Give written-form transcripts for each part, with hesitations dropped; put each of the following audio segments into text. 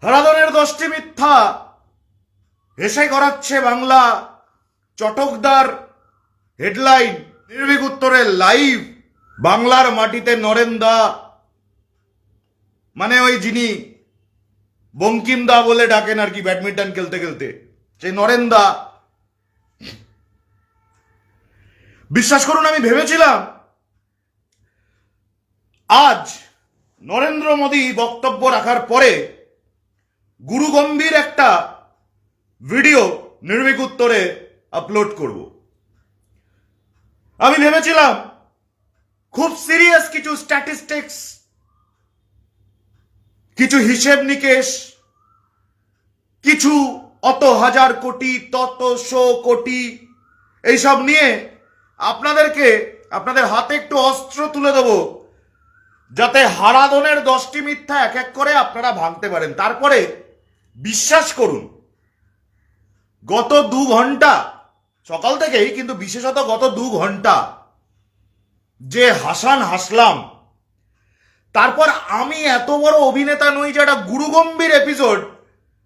হারাধনের 10টি মিথ্যা হেসে করাচ্ছে বাংলা। চটকদার হেডলাইন, নির্ভীক উত্তরে লাইভ। বাংলার মাটিতে নরেন দা, মানে ওই যিনি বঙ্কিম দা বলে ডাকেন আর কি ব্যাডমিন্টন খেলতে খেলতে, সেই নরেন দা। বিশ্বাস করুন, আমি ভেবেছিলাম আজ নরেন্দ্র মোদী বক্তব্য রাখার পরে গুরুগম্ভীর একটা ভিডিও নির্ভীক উত্তরে আপলোড করব। আমি ভেবেছিলাম খুব সিরিয়াস কিছু স্ট্যাটিস্টিক্স, কিছু হিসেব নিকেশ, কিছু অত হাজার কোটি তত শো কোটি এইসব নিয়ে আপনাদেরকে আপনাদের হাতে একটু অস্ত্র তুলে দেবো, যাতে হারাধনের 10টি মিথ্যা এক এক করে আপনারা ভাঙতে পারেন। তারপরে বিশ্বাস করুন, গত 2 ঘন্টা সকাল থেকেই, কিন্তু বিশেষত গত 2 ঘন্টা যে হাসলাম, তারপর আমি এত বড় অভিনেতা নই যে একটা গুরুগম্ভীর এপিসোড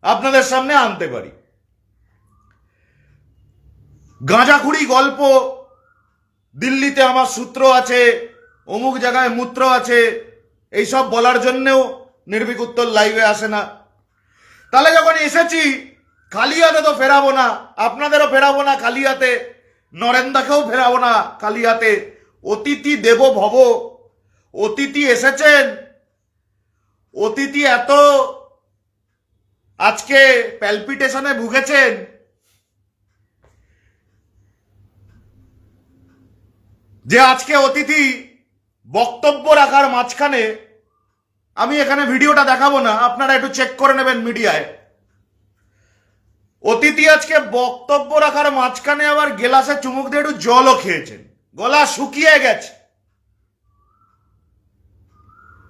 আপনাদের সামনে আনতে পারি। গাঁজাখুরি গল্প, দিল্লিতে আমার সূত্র আছে, অমুক জায়গায় মূত্র আছে, এইসব বলার জন্যেও নির্ভীক উত্তর লাইভে আসে না। তাহলে যখন এসেছি, খালি হাতে তো ফেরাবো না, আপনাদেরও ফেরাবো না খালি হাতে, নরেন্দাকেও ফেরাবো না খালি হাতে। অতিথি দেব ভব, অতিথি এসেছেন। অতিথি এত আজকে প্যালপিটেশনে ভুগেছেন যে আজকে অতিথি বক্তব্য রাখার মাঝখানে, আমি এখানে ভিডিওটা দেখাবো না, আপনারা একটু চেক করে নেবেন মিডিয়ায়। অতিথি আজকে বক্তব্য রাখার মাঝখানে আবার গেলাসে চুমুক দিয়ে একটু জলও খেয়েছেন, গলা শুকিয়ে গেছে।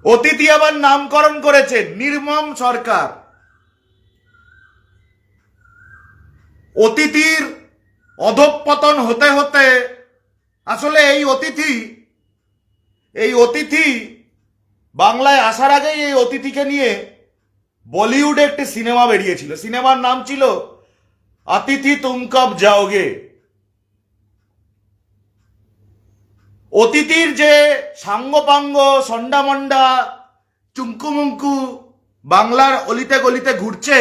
অতিথি আবার নামকরণ করেছেন নির্মম সরকার। অতিথির অধঃপতন হতে হতে আসলে এই অতিথি বাংলায় আসার আগেই এই অতিথিকে নিয়ে বলিউডে একটি সিনেমা বেরিয়েছিল। সিনেমার নাম ছিল অতিথি তুম কব যাওগে। অতিথির যে সাঙ্গপাঙ্গ সন্ডামন্ডা চুঙ্কুমুঙ্কু বাংলার অলিতে গলিতে ঘুরছে,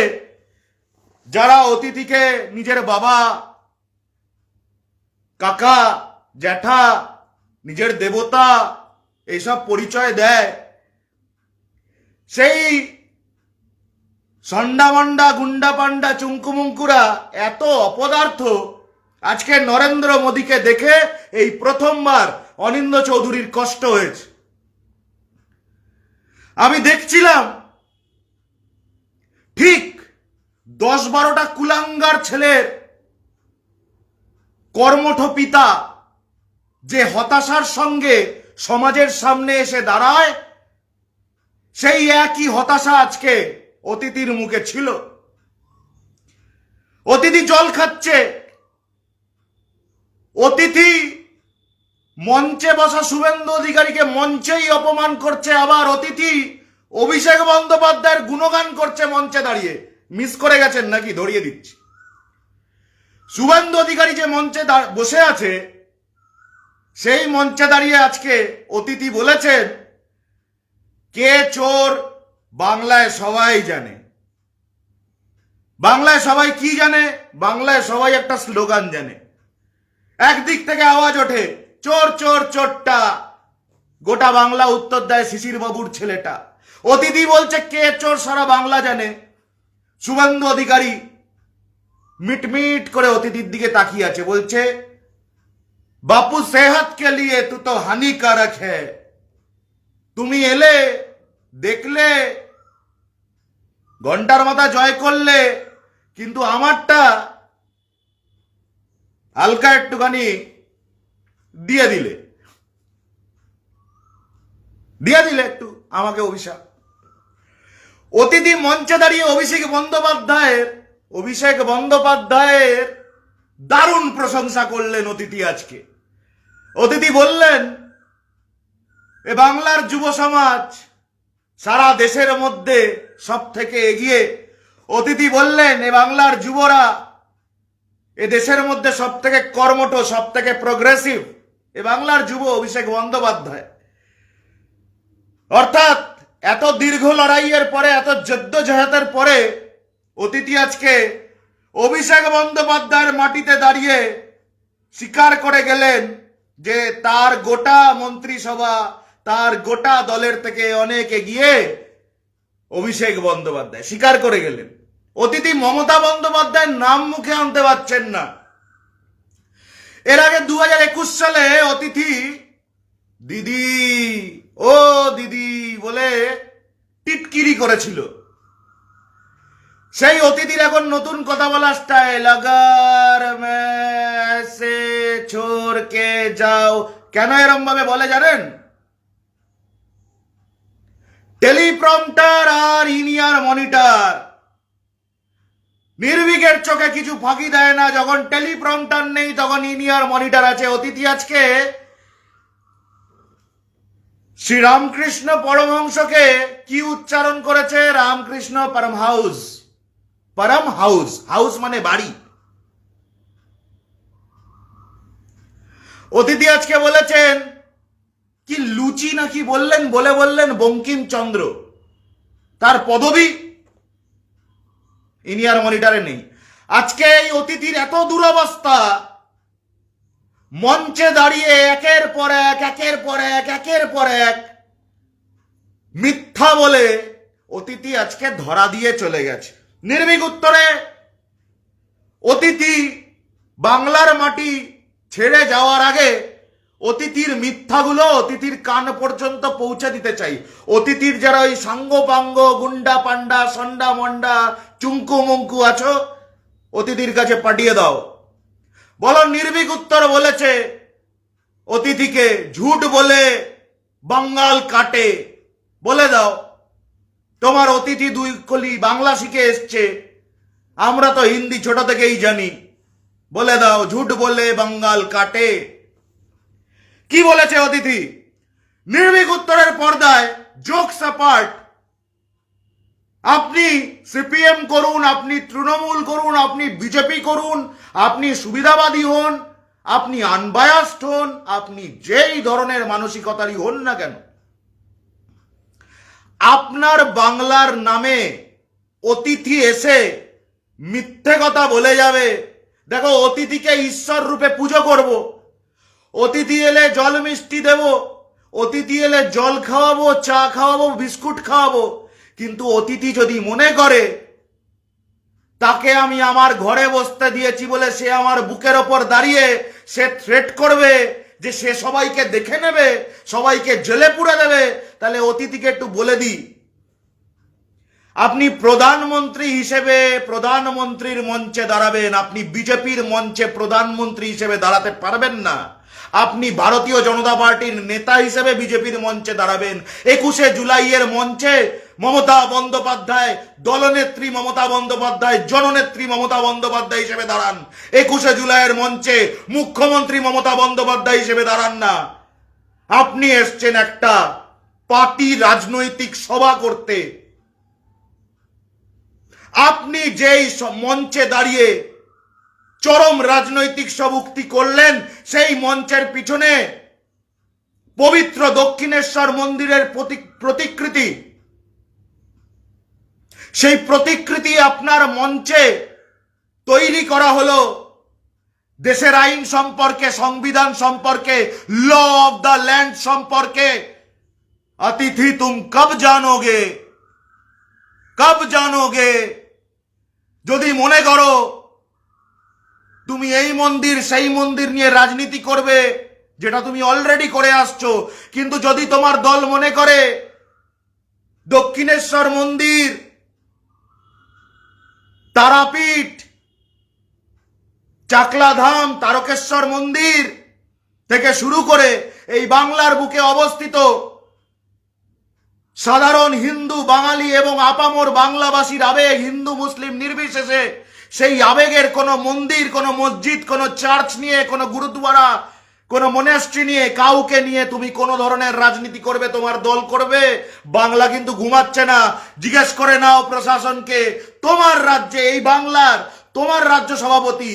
যারা অতিথিকে নিজের বাবা, কাকা, জ্যাঠা, নিজের দেবতা এইসব পরিচয় দেয়, সেই সন্ডামন্ডা গুন্ডা পান্ডা চুঙ্কুমুঙ্কুরা এত অপদার্থ আজকে নরেন্দ্র মোদীকে দেখে এই প্রথমবার অনিন্দ্য চৌধুরীর কষ্ট হয়েছে। আমি দেখছিলাম ঠিক 10-12টা কুলাঙ্গার ছেলের কর্মঠ পিতা যে হতাশার সঙ্গে সমাজের সামনে এসে দাঁড়ায়, সেই একই হতাশা আজকে অতিথির মুখে ছিল। অতিথি জল খাচ্ছে, অতিথি মঞ্চে বসা শুভেন্দু অধিকারীকে মঞ্চেই অপমান করছে, আবার অতিথি অভিষেক বন্দ্যোপাধ্যায়ের গুণগান করছে মঞ্চে দাঁড়িয়ে। মিস করে গেছেন নাকি? ধরিয়ে দিচ্ছি। শুভেন্দু অধিকারী যে মঞ্চে বসে আছে, সেই মঞ্চে দাঁড়িয়ে আজকে অতিথি বলেছেন, কে চোর বাংলায় সবাই জানে। বাংলায় সবাই কি জানে? বাংলায় সবাই একটা স্লোগান জানে। একদিক থেকে আওয়াজ ওঠে, চোর চোর চোরটা, গোটা বাংলা উত্তর দেয় শিশির বাবুর ছেলেটা। অতিথি বলছে কে চোর সারা বাংলা জানে। শুভেন্দু অধিকারী মিটমিট করে অতিথির দিকে তাকিয়ে আছে, বলছে বাপু সেহত কে লিয়ে তু তো হানিকারক হ্যায়। তুমি এলে, দেখলে, ঘন্টার মাথা জয় করলে, কিন্তু আমারটা হালকা একটুখানি দিয়ে দিলে একটু আমাকে অভিশাপ। অতিথি মঞ্চে দাঁড়িয়ে অভিষেক বন্দ্যোপাধ্যায়ের দারুণ প্রশংসা করলেন অতিথি আজকে। অতিথি বললেন, এ বাংলার যুব সমাজ সারা দেশের মধ্যে সব থেকে এগিয়ে। অতিথি বললেন, এ বাংলার যুবরা এ দেশের মধ্যে সব থেকে কর্মঠ, সব থেকে প্রগ্রেসিভ এ বাংলার যুব অভিষেক বন্দ্যোপাধ্যায়। অর্থাৎ এত দীর্ঘ লড়াইয়ের পরে, এত জদ্দোজহদের পরে অতিথি আজকে অভিষেক বন্দ্যোপাধ্যায়ের মাটিতে দাঁড়িয়ে স্বীকার করে গেলেন যে তার গোটা মন্ত্রিসভা, তার গোটা দলের থেকে অনেক এগিয়ে অভিষেক বন্দ্যোপাধ্যায়। স্বীকার করে গেলেন। অতিথি মমতা বন্দ্যোপাধ্যায়ের নাম মুখে আনতে পারছেন না। এর আগে 2021 সালে অতিথি দিদি, ও দিদি বলে টিটকিরি করেছিল। সেই অতিথির এখন নতুন কথা বলা স্টাইল, আগার মেসে ছোড় কে যাও। কেন এরম ভাবে বলে জানেন? টেলিপ্রম্পটার আর ইনিয়ার মনিটর নির্ভীকের চোখে কিছু ফাঁকি দেয় না। যখন টেলিপ্রম্পটার নেই তখন ইনিয়ার মনিটর আছে। অতিথি আজকে শ্রী রামকৃষ্ণ পরমহংসকে কি উচ্চারণ করেছে? রামকৃষ্ণ পরম হাউস। পরম হাউস, হাউস মানে বাড়ি। অতিথি আজকে বলেছেন কি লুচি নাকি বললেন, বললেন বঙ্কিমচন্দ্র। তার পদবি ইনিয়ার মনিটরে নেই। আজকে এই অতিথির এত দুরবস্থা, মঞ্চে দাঁড়িয়ে একের পর এক মিথ্যা বলে অতিথি আজকে ধরা দিয়ে চলে গেছে। নির্ভীক উত্তরে অতিথি বাংলার মাটি ছেড়ে যাওয়ার আগে অতিথির মিথ্যাগুলো অতিথির কান পর্যন্ত পৌঁছে দিতে চাই। অতিথির যারা ওই সাঙ্গপাঙ্গ গুন্ডা পান্ডা সন্ডা মন্ডা চুঙ্কু মুঙ্কু আছো, অতিথির কাছে পাঠিয়ে দাও। বলো নির্ভীক উত্তর বলেছে অতিথিকে, ঝুট বলে বাঙ্গাল কাটে। বলে দাও তোমার অতিথি 2 কলি বাংলা শিখে এসছে, আমরা তো হিন্দি ছোট থেকেই জানি। বলে দাও ঝুট বলে বাঙ্গাল কাটে। কি বলেছে অতিথি? নির্ভীক উত্তরের পর্দায় জোকস অ্যাপার্ট, আপনি সিপিএম করুন, আপনি তৃণমূল করুন, আপনি বিজেপি করুন, আপনি সুবিধাবাদী হন, আপনি আনবায়াসড হন, আপনি যেই ধরনের মানসিকতারই হন না কেন, আপনার বাংলার নামে অতিথি এসে মিথ্যে কথা বলে যাবে। দেখো অতিথিকে ঈশ্বর রূপে পুজো করব, অতিথি এলে জল মিষ্টি দেব, অতিথি এলে জল খাওয়াবো, চা খাওয়াবো, বিস্কুট খাওয়াবো। কিন্তু অতিথি যদি মনে করে তাকে আমি আমার ঘরে বসতে দিয়েছি বলে সে আমার বুকের ওপর দাঁড়িয়ে সে থ্রেট করবে যে সে সবাইকে দেখে নেবে, সবাইকে জেলে পুরে দেবে, তাহলে অতিথিকে একটু বলে দিই, আপনি প্রধানমন্ত্রী হিসেবে প্রধানমন্ত্রীর মঞ্চে দাঁড়াবেন, আপনি বিজেপির মঞ্চে প্রধানমন্ত্রী হিসেবে দাঁড়াতে পারবেন না। আপনি ভারতীয় জনতা পার্টির নেতা হিসেবে বিজেপির মঞ্চে দাঁড়াবেন। 21শে জুলাইয়ের মঞ্চে মমতা বন্দ্যোপাধ্যায়, দলনেত্রী মমতা বন্দ্যোপাধ্যায়, জননেত্রী মমতা বন্দ্যোপাধ্যায় হিসেবে দাঁড়ান। 21শে জুলাইয়ের মঞ্চে মুখ্যমন্ত্রী মমতা বন্দ্যোপাধ্যায় হিসেবে দাঁড়ান না। আপনি এসছেন একটা পার্টি রাজনৈতিক সভা করতে। আপনি যেই মঞ্চে দাঁড়িয়ে চরম রাজনৈতিক সব উক্তি করলেন, সেই মঞ্চের পিছনে পবিত্র দক্ষিণেশ্বর মন্দিরের প্রতিকৃতি, সেই প্রতিকৃতি আপনার মঞ্চে তৈরি করা হলো দেশের আইন সম্পর্কে, সংবিধান সম্পর্কে, ল অফ দ্য ল্যান্ড সম্পর্কে। অতিথি তুম কব জানোগে, কব জানোগে? যদি মনে করো তুমি এই মন্দির সেই মন্দির নিয়ে রাজনীতি করবে, যেটা তুমি অলরেডি করে আসছো, কিন্তু যদি তোমার দল মনে করে দক্ষিণেশ্বর মন্দির, তারাপীঠ, চাকলাধাম, তারকেশ্বর মন্দির থেকে শুরু করে এই বাংলার বুকে অবস্থিত সাধারণ হিন্দু, বাঙালি এবং আপামর বাংলাবাসীর আবেগ, হিন্দু মুসলিম নির্বিশেষে, সেই আবেগের কোনো মন্দির, কোনো মসজিদ, কোনো চার্চ নিয়ে, কোনো গুরুদ্বারা, কোন মনেস্ট্রি নিয়ে কাউকে নিয়ে তুমি কোন ধরনের রাজনীতি করবে, তোমার দল করবে? বাংলা কিন্তু ঘুমাচ্ছে না। জিজ্ঞেস করে নাও প্রশাসনকে, তোমার রাজ্যে, এই বাংলার তোমার রাজ্য সভাপতি,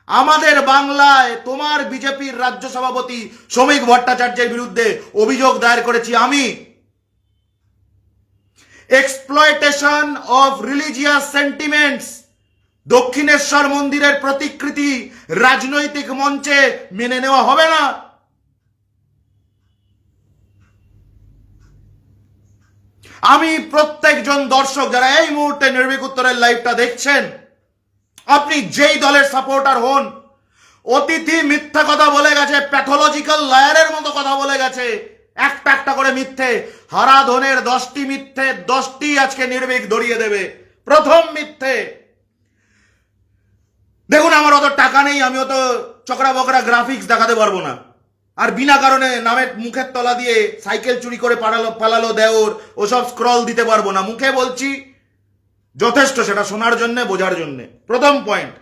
আমাদের বাংলায় তোমার বিজেপির রাজ্য সভাপতি শ্রমিক ভট্টাচার্যের বিরুদ্ধে অভিযোগ দায়ের করেছি আমি। Exploitation of religious sentiments, Dakshineswar মন্দিরের প্রতিকৃতি রাজনৈতিক মঞ্চে মেনে নেওয়া হবে না। আমি প্রত্যেকজন দর্শক যারা এই মুহূর্তে নির্ভীক উত্তরের লাইভটা দেখছেন, আপনি যেই দলের সাপোর্টার হন, অতিথি মিথ্যা কথা বলে গেছে, প্যাথোলজিক্যাল লায়ারের মতো কথা বলে গেছে, একটা একটা করে মিথ্যে। হারাধনের 10টি মিথ্যে, 10টি আজকে নির্ভীক ধরিয়ে দেবে। প্রথম মিথ্যে, দেখুন আমার অত টাকা নেই, আমি অত চকরা বকরা গ্রাফিক্স দেখাতে পারবো না, আর বিনা কারণে নামের মুখের তলা দিয়ে সাইকেল চুরি করে পালালো দেওর ওসব স্ক্রল দিতে পারবো না। মুখে বলছি যথেষ্ট, সেটা শোনার জন্য, বোঝার জন্য। প্রথম পয়েন্ট,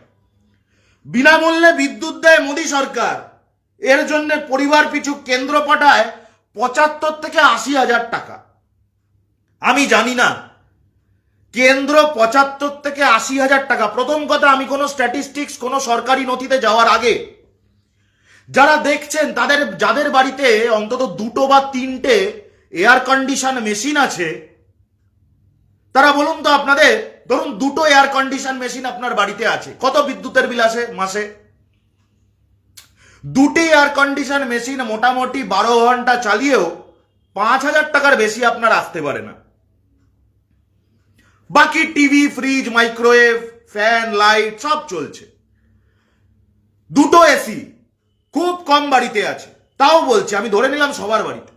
বিনামূল্যে বিদ্যুৎ দেয় মোদী সরকার, এর জন্য পরিবার পিছু কেন্দ্র পাঠায় 75 থেকে 80,000 টাকা। আমি জানি না কেন্দ্র 75 থেকে 80,000 টাকা। প্রথম কথা, আমি কোনো স্ট্যাটিস্টিক্স, কোনো সরকারি নথিতে যাওয়ার আগে যারা দেখছেন যাদের বাড়িতে অন্তত 2টো বা 3টে এয়ার কন্ডিশন মেশিন আছে, তারা বলুন তো আপনাদের, ধরুন 2টো এয়ার কন্ডিশন মেশিন আপনার বাড়িতে আছে, কত বিদ্যুতের বিল আসে মাসে? 2টি এয়ার কন্ডিশন মেশিন মোটামুটি 12 ঘন্টা চালিয়েও 5,000 টাকার বেশি আপনার আসতে পারে না। বাকি TV, fridge, microwave, fan, light সব চলছে। 2টো এসি খুব কম বাড়িতে আছে, তাও বলছি, আমি ধরে নিলাম সবার বাড়িতে।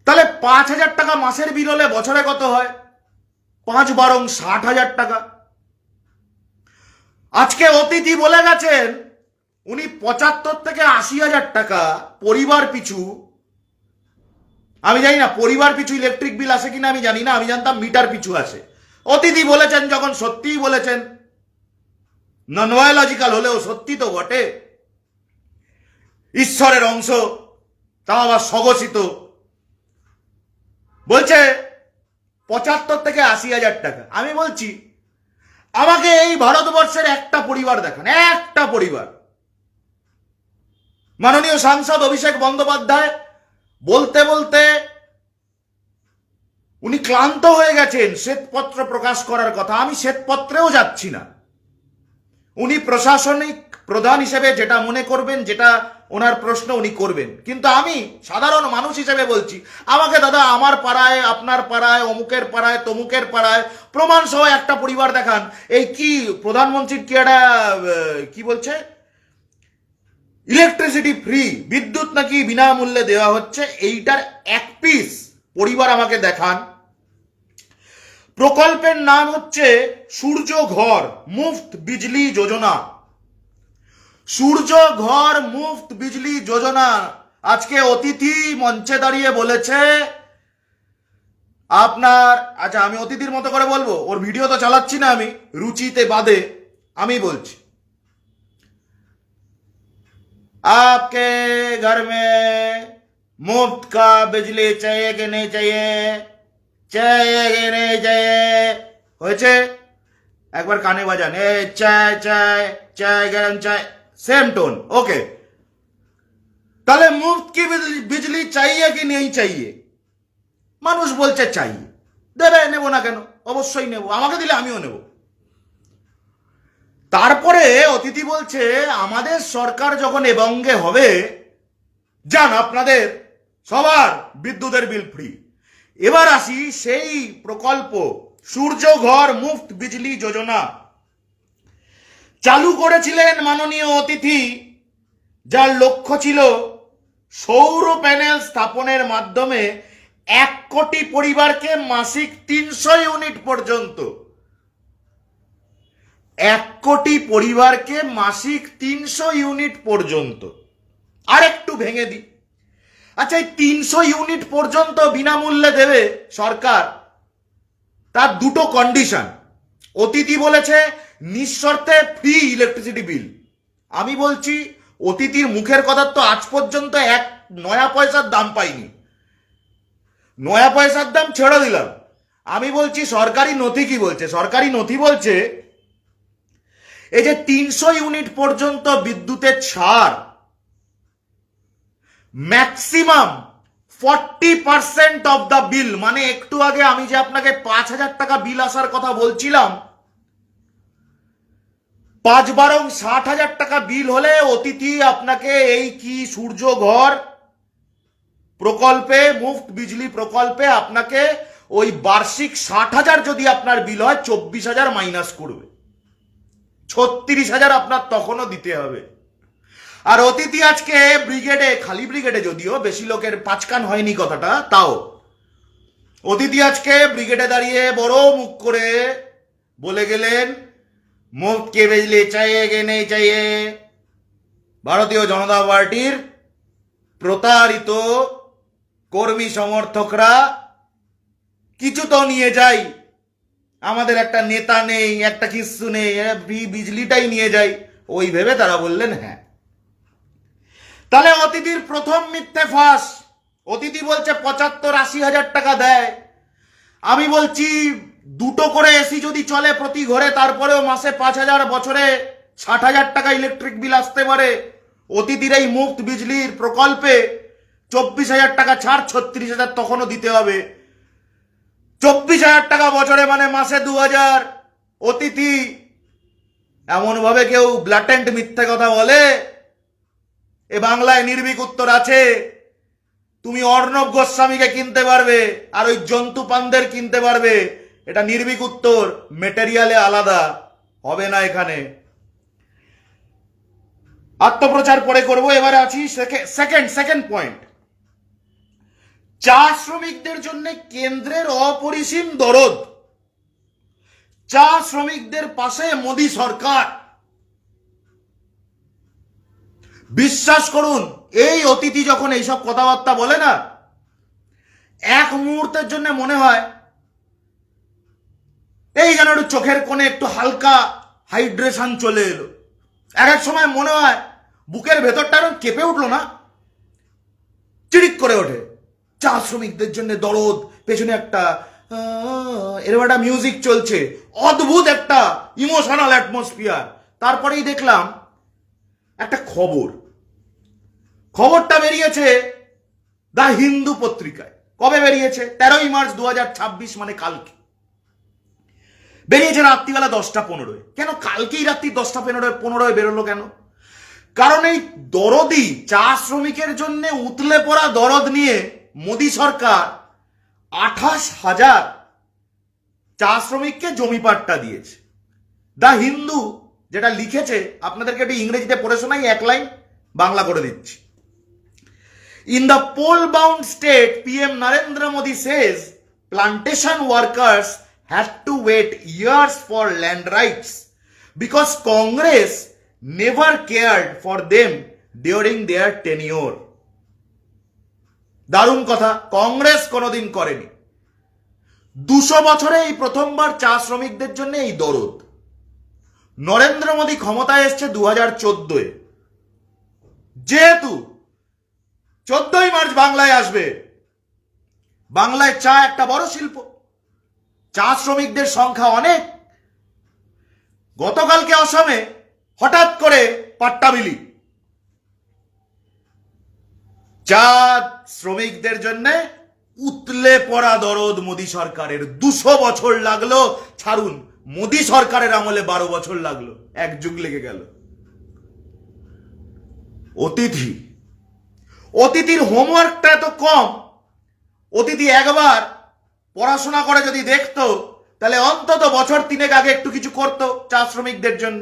তাহলে 5,000 টাকা মাসের বিল হলে বছরে কত হয়? 5 বারং 60,000 টাকা। আজকে অতিথি বলে গেছেন উনি 75 থেকে 80,000 টাকা পরিবার পিছু, আমি জানি না পরিবার পিছু ইলেকট্রিক বিল আসে কিনা আমি জানি না, আমি জানতাম মিটার পিছু আসে। অতিথি বলেছেন যখন, সত্যিই বলেছেন, ননবায়োলজিক্যাল হলেও সত্যি তো বটে। ঈশ্বরের অংশ, তাও আবার স্বঘোষিত। বলছে 75 থেকে 80,000 টাকা। আমি বলছি আমাকে এই ভারতবর্ষের একটা পরিবার দেখান, একটা পরিবার। মাননীয় সাংসদ অভিষেক বন্দ্যোপাধ্যায় বলতে বলতে উনি ক্লান্ত হয়ে গেছেন শ্বেতপত্র প্রকাশ করার কথা। আমি শ্বেতপত্রেও যাচ্ছি না, উনি প্রশাসনিক প্রধান হিসেবে যেটা মনে করবেন, যেটা ওনার প্রশ্ন উনি করবেন, কিন্তু আমি সাধারণ মানুষ হিসেবে বলছি, আমাকে দাদা আমার পাড়ায়, আপনার পাড়ায়, অমুকের পাড়ায়, তমুকের পাড়ায় প্রমাণ সহ একটা পরিবার দেখান। এই কি প্রধানমন্ত্রীর কি একটা কি বলছে, ইলেকট্রিসিটি ফ্রি, বিদ্যুৎ নাকি বিনামূল্যে দেওয়া হচ্ছে, এইটার এক পিস পরিবার আমাকে দেখান। প্রকল্পের নাম হচ্ছে সূর্য ঘর মুফত বিজলি যোজনা। সূর্য ঘর মুফত বিজলি যোজনা। আজকে অতিথি মঞ্চে দাঁড়িয়ে বলেছে আপনার, আচ্ছা আমি অতিথির মতো করে বলবো, ওর ভিডিও তো চালাচ্ছি না আমি, রুচিতে বাদে আমি বলছি, आपके घर में मुफ्त का बिजली चाहिए कि नहीं चाहिए, चाहिए कि नहीं चाहिए, হয়েছে? একবার কানে বাজান, এ চায় চায় চায় গরম চায়, সেম টোন, ওকে। তাহলে মুফত কি বিজলি চাইয়ে কি নেই চাইয়ে? মানুষ বলছে চাইয়ে, দেবে, নেবো না কেন? অবশ্যই নেবো, আমাকে দিলে আমিও নেব। তারপরে অতিথি বলছে আমাদের সরকার যখন এ বঙ্গে হবে, যান আপনাদের সবার বিদ্যুতের বিল ফ্রি। এবার আসি সেই প্রকল্প সূর্য ঘর মুফত বিজলি যোজনা চালু করেছিলেন মাননীয় অতিথি, যার লক্ষ্য ছিল সৌর প্যানেল স্থাপনের মাধ্যমে 1 কোটি পরিবারকে মাসিক 300 ইউনিট পর্যন্ত, 1 কোটি পরিবারকে মাসিক 300 ইউনিট পর্যন্ত। আর একটু ভেঙে দিই, আচ্ছা এই 300 ইউনিট পর্যন্ত বিনামূল্যে দেবে সরকার, তার 2টো কন্ডিশন। অতিথি বলেছে নিঃশর্তে ফ্রি ইলেকট্রিসিটি বিল, আমি বলছি অতিথির মুখের কথা তো আজ পর্যন্ত এক নয়া পয়সার দাম পাইনি। নয়া পয়সার দাম ছেড়ে দিলাম, আমি বলছি সরকারি নথি কি বলছে। সরকারি নথি বলছে এই যে 300 ইউনিট পর্যন্ত বিদ্যুতের ছাড়, ম্যাক্সিমাম 40% অফ দ্য বিল, মানে একটু আগে আমি যে আপনাকে 5,000 টাকা বিল আসার কথা বলছিলাম, 5 60,000 টাকা বিল হলে অতিথি আপনাকে এই কি সূর্য ঘর প্রকল্পে, মুফট বিজলি প্রকল্পে আপনাকে ওই বার্ষিক 60,000 যদি আপনার বিল হয় 24,000 মাইনাস করবে, 36,000 আপনার তখনও দিতে হবে। আর অতিথি আজকে ব্রিগেডে, খালি ব্রিগেডে যদিও বেশি লোকের পাঁচকান হয়নি কথাটা, তাও অতিথি আজকে ব্রিগেডে দাঁড়িয়ে বড় মুখ করে বলে গেলেন মুফট কে বিজলি চাইয়ে গে নেই চাইয়ে। ভারতীয় জনতা পার্টির প্রতারিত কর্মী সমর্থকরা কিছু তো নিয়ে যাই, আমাদের একটা নেতা নেই, একটা কিচ্ছু নেই, বিজলিটাই নিয়ে যাই, ওই ভেবে তারা বললেন হ্যাঁ। তাহলে অতিথির প্রথম মিথ্যে ফাঁস। অতিথি বলছে 75-80,000 টাকা দেয়। আমি বলছি দুটো করে এসি যদি চলে প্রতি ঘরে, তারপরেও মাসে 5,000, বছরে 60,000 টাকা ইলেকট্রিক বিল আসতে পারে। অতিথির এই মুফট বিজলির প্রকল্পে 24,000 টাকা ছাড়, 36,000 তখনও দিতে হবে। 24,000 টাকা বছরে মানে মাসে 2,000। অতিথি এমন ভাবে কেউ ব্ল্যাটেন্ট মিথ্যে কথা বলে, এ বাংলায় নির্ভীক উত্তর আছে। তুমি অর্ণব গোস্বামীকে কিনতে পারবে আর ওই জন্তু পানদের কিনতে পারবে, এটা নির্ভীক উত্তর, মেটেরিয়ালে আলাদা হবে না এখানে। আত্মপ্রচার পরে করব, এবারে আছি সেকেন্ড পয়েন্ট। চা শ্রমিকদের জন্য কেন্দ্রের অপরিসীম দরদ, চা শ্রমিকদের পাশে মোদী সরকার। বিশ্বাস করুন, এই অতিথি যখন এইসব কথাবার্তা বলে না, এক মুহূর্তের জন্য মনে হয় এই যেন একটু চোখের কোণে একটু হালকা হাইড্রেশন চলে এলো। এক এক সময় মনে হয় বুকের ভেতরটা এরকম কেঁপে উঠলো না, চিড়িক করে ওঠে। চা শ্রমিকদের জন্য দরদ, পেছনে একটা এরকম একটা মিউজিক চলছে, অদ্ভুত একটা ইমোশনাল অ্যাটমসফিয়ার। তারপরেই দেখলাম একটা খবরটা বেরিয়েছে দ্য হিন্দু পত্রিকায়। কবে বেরিয়েছে? 13ই মার্চ 2026, মানে কালকে বেরিয়েছে, রাত্রিবেলা 10টা 15। কেন কালকেই রাত্রি 10টা 15 বেরোলো কেন? কারণ এই দরদি চা শ্রমিকের জন্য উতলে পড়া দরদ নিয়ে মোদী সরকার 28,000 চা শ্রমিককে জমি পাট্টা দিয়েছে। দ্য হিন্দু যেটা লিখেছে, আপনাদেরকে একটু ইংরেজিতে পড়ে শোনাই, এক লাইন বাংলা করে দিচ্ছি। In the poll-bound state, PM Narendra Modi says plantation workers had to wait years for land rights because Congress never cared for them during their tenure. দারুণ কথা, কংগ্রেস কোনোদিন করেনি। 200 বছরে এই প্রথমবার চা শ্রমিকদের জন্য এই দরদ। নরেন্দ্র মোদী ক্ষমতায় এসছে 2014-এ, যেহেতু 14ই মার্চ বাংলায় আসবে, বাংলায় চা একটা বড় শিল্প, চা শ্রমিকদের সংখ্যা অনেক। গতকালকে অসমে হঠাৎ করে পাট্টা বিলি, চা শ্রমিকদের জন্য উতলে পড়া দরদ মোদী সরকারের। 200 বছর লাগলো, ছাড়ুন, মোদী সরকারের আমলে 12 বছর লাগলো, এক যুগ লেগে গেল। অতিথির হোমওয়ার্কটা এত কম। অতিথি একবার পড়াশোনা করে যদি দেখতো, তাহলে অন্তত বছর 3 আগে একটু কিছু করতো চা শ্রমিকদের জন্য।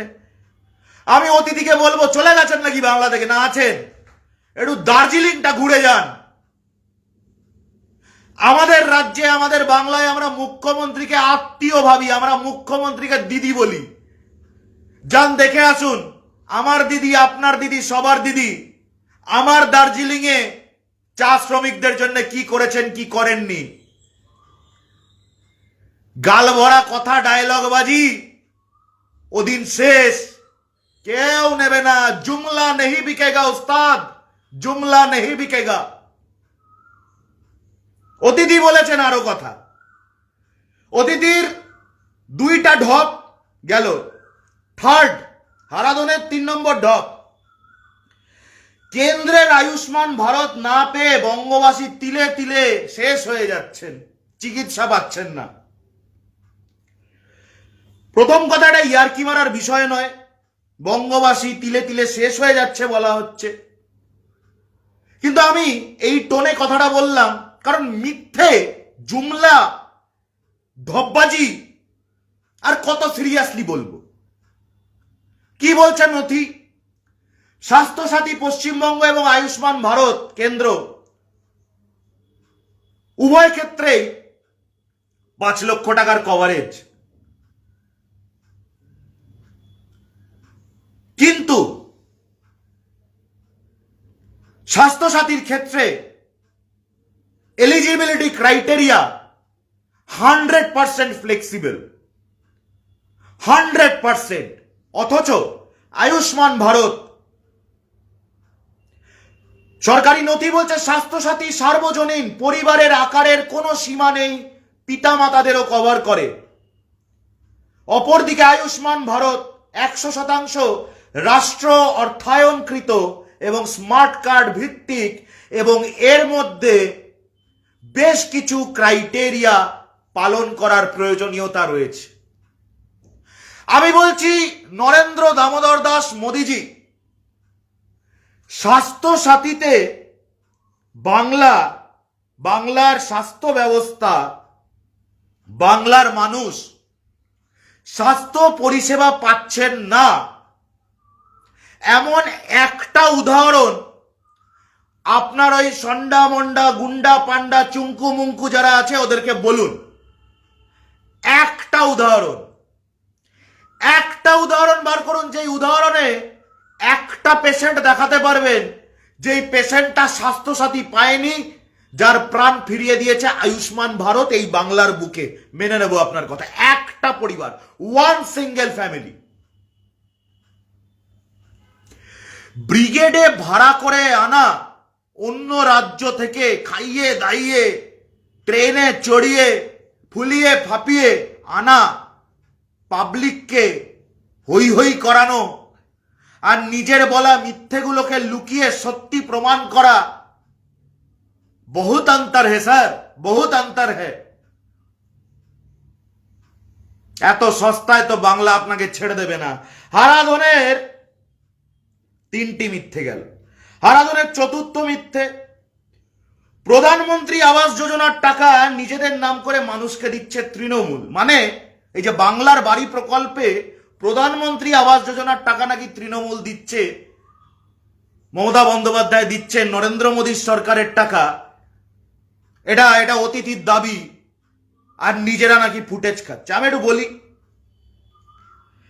আমি অতিথিকে বলবো, চলে গেছেন নাকি বাংলা থেকে? না আছেন, একটু দার্জিলিংটা ঘুরে যান। আমাদের রাজ্যে, আমাদের বাংলায় আমরা মুখ্যমন্ত্রীকে আত্মীয় ভাবি, আমরা মুখ্যমন্ত্রীকে দিদি বলি। যান দেখে আসুন, আমার দিদি, আপনার দিদি, সবার দিদি আমার দার্জিলিং এ চা শ্রমিকদের জন্য কি করেছেন, কি করেননি। গাল ভরা কথা, ডায়লগ বাজি ওদিন শেষ। কেউ নেবে না। জুমলা নেহি বিকেগা উস্তাদ, জুমলা নেহি বিকেগা। অতিথি বলেছেন আরো কথা। অতিথির দুইটা ঢপ গেল, থার্ড হারাধনের 3 নম্বর ঢপ। কেন্দ্রের আয়ুষ্মান ভারত না পেয়ে বঙ্গবাসী তিলে তিলে শেষ হয়ে যাচ্ছেন, চিকিৎসা পাচ্ছেন না। প্রথম কথাটা ইয়ার্কি মারার বিষয় নয়, বঙ্গবাসী তিলে তিলে শেষ হয়ে যাচ্ছে বলা হচ্ছে। কিন্তু আমি এই টোনে কথাটা বললাম কারণ মিথ্যে, জুমলা, ধব্বাজি আর কত সিরিয়াসলি বলবো। কি বলছেন নথি? স্বাস্থ্যসাথী পশ্চিমবঙ্গ এবং আয়ুষ্মান ভারত কেন্দ্র উভয় ক্ষেত্রেই 5 লক্ষ টাকার কভারেজ, কিন্তু স্বাস্থ্যসাথীর ক্ষেত্রে এলিজিবিলিটি ক্রাইটেরিয়া 100% ফ্লেক্সিবল, 100%। অথচ আয়ুষ্মান ভারত সরকারি নথি বলছে স্বাস্থ্যসাথী সার্বজনীন, পরিবারের আকারের কোনো সীমা নেই, পিতামাতাদেরও কভার করে। অপরদিকে আয়ুষ্মান ভারত 100% রাষ্ট্র অর্থায়নকৃত এবং স্মার্ট কার্ড ভিত্তিক, এবং এর মধ্যে বেশ কিছু ক্রাইটেরিয়া পালন করার প্রয়োজনীয়তা রয়েছে। আমি বলছি নরেন্দ্র দামোদর দাস মোদিজি, স্বাস্থ্য সাথীতে বাংলার স্বাস্থ্য ব্যবস্থা, বাংলার মানুষ স্বাস্থ্য পরিষেবা পাচ্ছেন না এমন একটা উদাহরণ আপনার ওই সন্ডা মন্ডা গুন্ডা পান্ডা চুঙ্কু মুঙ্কু যারা আছে ওদেরকে বলুন। একটা উদাহরণ বার করুন, যেই উদাহরণে একটা পেশেন্ট দেখাতে পারবেন যেই পেশেন্টটা স্বাস্থ্যসাথী পায়নি, যার প্রাণ ফিরিয়ে দিয়েছে আয়ুষ্মান ভারত এই বাংলার বুকে। মেনে নেব আপনার কথা, একটা পরিবার, ওয়ান সিঙ্গেল ফ্যামিলি। ব্রিগেডে ভাড়া করে আনা, অন্য রাজ্য থেকে খাইয়ে দাইয়ে ট্রেনে চড়িয়ে ফুলিয়ে ফাপিয়ে আনা পাবলিককে হই হই করানো আর নিজের বলা মিথ্যেগুলোকে লুকিয়ে সত্যি প্রমাণ করা, বহুত অন্তর হে স্যার, বহুত অন্তর হে। এত সস্তায় তো বাংলা আপনাকে ছেড়ে দেবে না। হারাধনের 3টি মিথ্যে গেল। হারাধনের চতুর্থ মিথ্যে, প্রধানমন্ত্রী আবাস যোজনার টাকা নিজেদের নাম করে মানুষকে দিচ্ছে তৃণমূল। মানে এই যে বাংলার বাড়ি প্রকল্পে প্রধানমন্ত্রী আবাস যোজনার টাকা নাকি তৃণমূল দিচ্ছে, মমতা বন্দ্যোপাধ্যায় দিচ্ছেন, নরেন্দ্র মোদীর সরকারের টাকা, এটা অতিথির দাবি, আর নিজেরা নাকি ফুটেজ খাচ্ছে। আমি একটু বলি,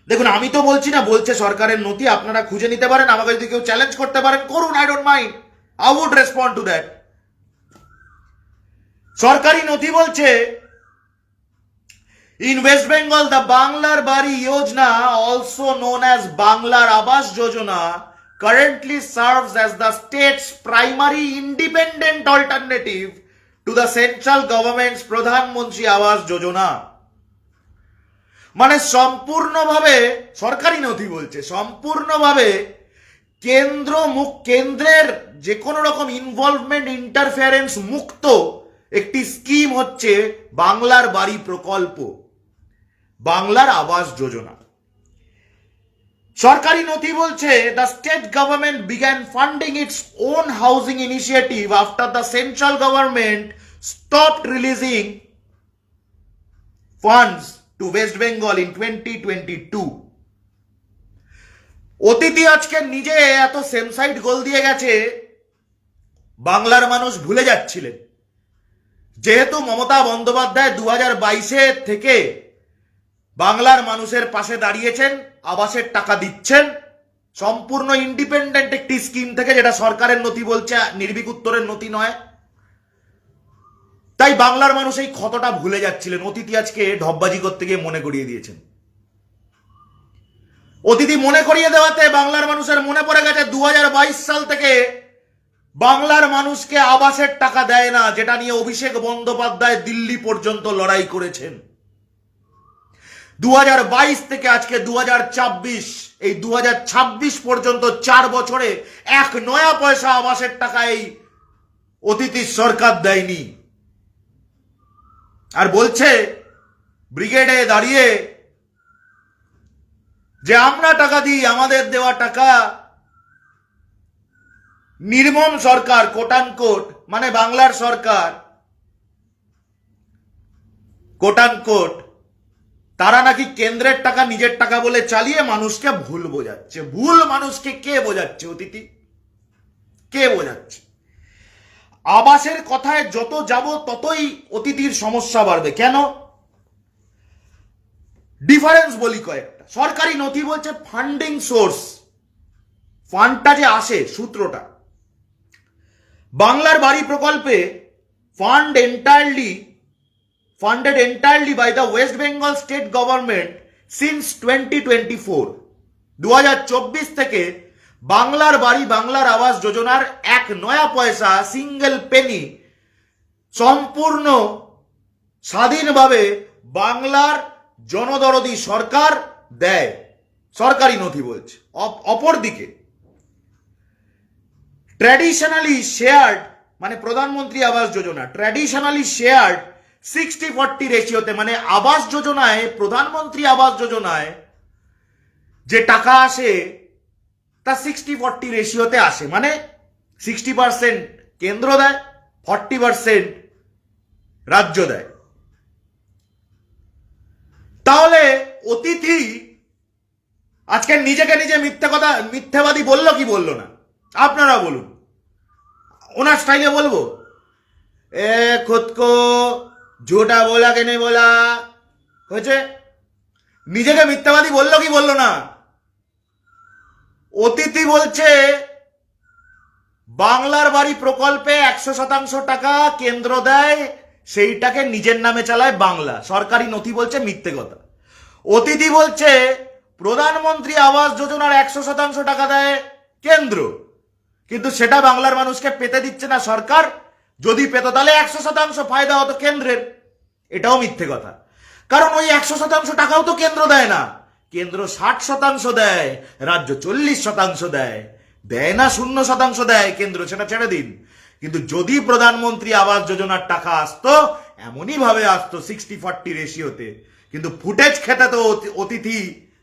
দেখুন আমি তো বলছি না, বলছে সরকারের নথি, আপনারা খুঁজে নিতে পারেন, আমাকে যদি কেউ চ্যালেঞ্জ করতে পারেন করুন, I don't mind, I would respond to that. সরকারি নথি বলছে ইন ওয়েস্ট বেঙ্গল দ্য বাংলার বাড়ি যোজনা, অলসো নোন অ্যাজ বাংলার Awas Yojana, currently serves as the state's primary independent alternative to the central government's Pradhan Mantri Awas Yojana। মানে সম্পূর্ণভাবে, সরকারি নথি বলছে সম্পূর্ণভাবে কেন্দ্রের যে কোনো রকম ইনভলভমেন্ট ইন্টারফেয়ারেন্স মুক্ত একটি স্কিম হচ্ছে বাংলার বাড়ি প্রকল্প, বাংলার আবাস যোজনা। সরকারি নথি বলছে the state government began funding its own housing initiative after the central government stopped releasing funds two West Bengal in 2022। অতিথি আজকে নিজে এত সেমসাইড গোল দিয়ে গেছে, বাংলার মানুষ ভুলে যাচ্ছিলেন। যেহেতু মমতা বন্দ্যোপাধ্যায় 2022 থেকে বাংলার মানুষের পাশে দাঁড়িয়েছেন, আবাসের টাকা দিচ্ছেন, সম্পূর্ণ ইন্ডিপেন্ডেন্ট একটি স্কিম থেকে, যেটা সরকারের নথি বলছে, নির্ভীক উত্তরের নথি নয়। তাই বাংলার মানুষ এই ক্ষতটা ভুলে যাচ্ছিলেন, অতিথি আজকে ঢপবাজি করতে গিয়ে মনে করিয়ে দিয়েছেন। অতিথি মনে করিয়ে দেওয়াতে বাংলার মানুষের মনে পড়ে গেছে 2022 সাল থেকে বাংলার মানুষকে আবাসের টাকা দেয় না, যেটা নিয়ে অভিষেক বন্দ্যোপাধ্যায় দিল্লি পর্যন্ত লড়াই করেছেন। 2022 থেকে আজকে 2024, এই 2026 পর্যন্ত 4 বছরে 1 নয়া পয়সা আবাসের টাকা এই অতিথি সরকার দেয়নি। আর বলছে ব্রিগেডে দাঁড়িয়ে যে আমরা টাকা দিই, আমাদের দেওয়া টাকা। নির্মম সরকার, কোটানকোট, মানে বাংলার সরকার কোটানকোট, তারা নাকি কেন্দ্রের টাকা নিজের টাকা বলে চালিয়ে মানুষকে ভুল বোঝাচ্ছে। ভুল মানুষকে কে বোঝাচ্ছে? অতিথি কে বোঝাচ্ছে? আবাসের কথায় যত যাব ততই অতিথির সমস্যা বাড়বে। কেন? ডিফারেন্স বলি কয়েকটা। সরকারি নথি বলছে ফান্ডিং সোর্স, ফান্ডটা যে আসে, সূত্রটা বাংলার বাড়ি প্রকল্পে funded entirely by the West Bengal state government since 2024. 2024 থেকে বাংলার বাড়ি, বাংলার আবাস যোজনার 1 নয়া পয়সা, সিঙ্গেল পেনি সম্পূর্ণ স্বাধীনভাবে বাংলার জনদরদি সরকার দেয়। সরকারি নথি বলছে। অপরদিকে ট্র্যাডিশনালি শেয়ার্ড, মানে প্রধানমন্ত্রী আবাস যোজনা ট্র্যাডিশনালি শেয়ার্ড 60-40 রেশিওতে, মানে আবাস যোজনায়, প্রধানমন্ত্রী আবাস যোজনায় যে টাকা আসে তা 60-40 রেশিওতে আসে, মানে 60% কেন্দ্র দেয়, 40% রাজ্য দেয়। তাহলে অতিথি আজকে নিজেকে নিজে মিথ্যাবাদী বললো কি বললো না? আপনারা বলুন। ওনার স্টাইলে বলবো, এ खुद को झूठा बोला कि नहीं बोला হয়েছে? নিজেকে মিথ্যাবাদী বললো কি বললো না? অতিথি বলছে বাংলার বাড়ি প্রকল্পে 100% টাকা কেন্দ্র দেয়, সেইটাকে নিজের নামে চালায় বাংলা। সরকারি নথি বলছে মিথ্যে কথা। অতিথি বলছে প্রধানমন্ত্রী আবাস যোজনার 100% টাকা দেয় কেন্দ্র, কিন্তু সেটা বাংলার মানুষকে পেতে দিচ্ছে না সরকার। যদি পেত তাহলে 100% ফায়দা হতো কেন্দ্রের। এটাও মিথ্যে কথা, কারণ ওই 100% টাকাও তো কেন্দ্র দেয় না। কেন্দ্র 60% দেয়, রাজ্য 40% দেয়। দেয় না 0% দেয় কেন্দ্র, সেটা ছেড়ে দিন। কিন্তু যদি প্রধানমন্ত্রী আবাস যোজনার টাকা আসতো, এমনই ভাবে আসতো 60-40 রেশিওতে। কিন্তু ফুটেজ খেতে তো অতিথি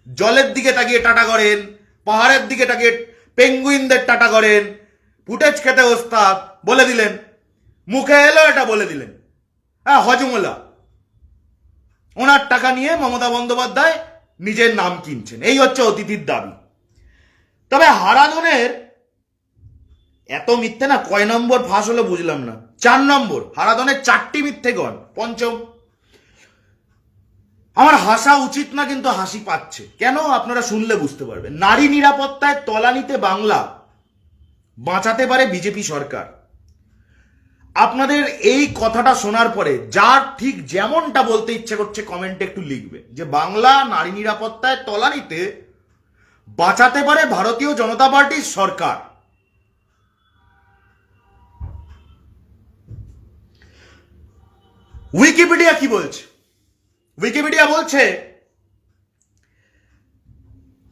জলের দিকে তাকিয়ে টাটা করেন, পাহাড়ের দিকে তাকিয়ে পেঙ্গুইনদের টাটা করেন। ফুটেজ খেতে ওস্তাদ, বলে দিলেন, মুখে এলো এটা বলে দিলেন। হ্যাঁ, হজমোলা। ওনার টাকা নিয়ে মমতা বন্দ্যোপাধ্যায় নিজের নাম কিনছেন, এই হচ্ছে অতিথির দাবি। তবে হারাধনের এত মিথ্যে না, কয় নম্বর ফাঁস হলো বুঝলাম না। 4 নম্বর। হারাধনের 4টি মিথ্যে গণ, পঞ্চম। আমার হাসা উচিত না, কিন্তু হাসি পাচ্ছে কেন আপনারা শুনলে বুঝতে পারবেন। নারী নিরাপত্তায় তলানিতে বাংলা বাঁচাতে পারে বিজেপি সরকার। আপনাদের এই কথাটা শোনার পরে যার ঠিক যেমনটা বলতে ইচ্ছে করছে কমেন্টে একটু লিখবে যে বাংলা নারী নিরাপত্তায় তলানিতে বাঁচাতে পারে ভারতীয় জনতা পার্টির সরকার। উইকিপিডিয়া কি বলছে? উইকিপিডিয়া বলছে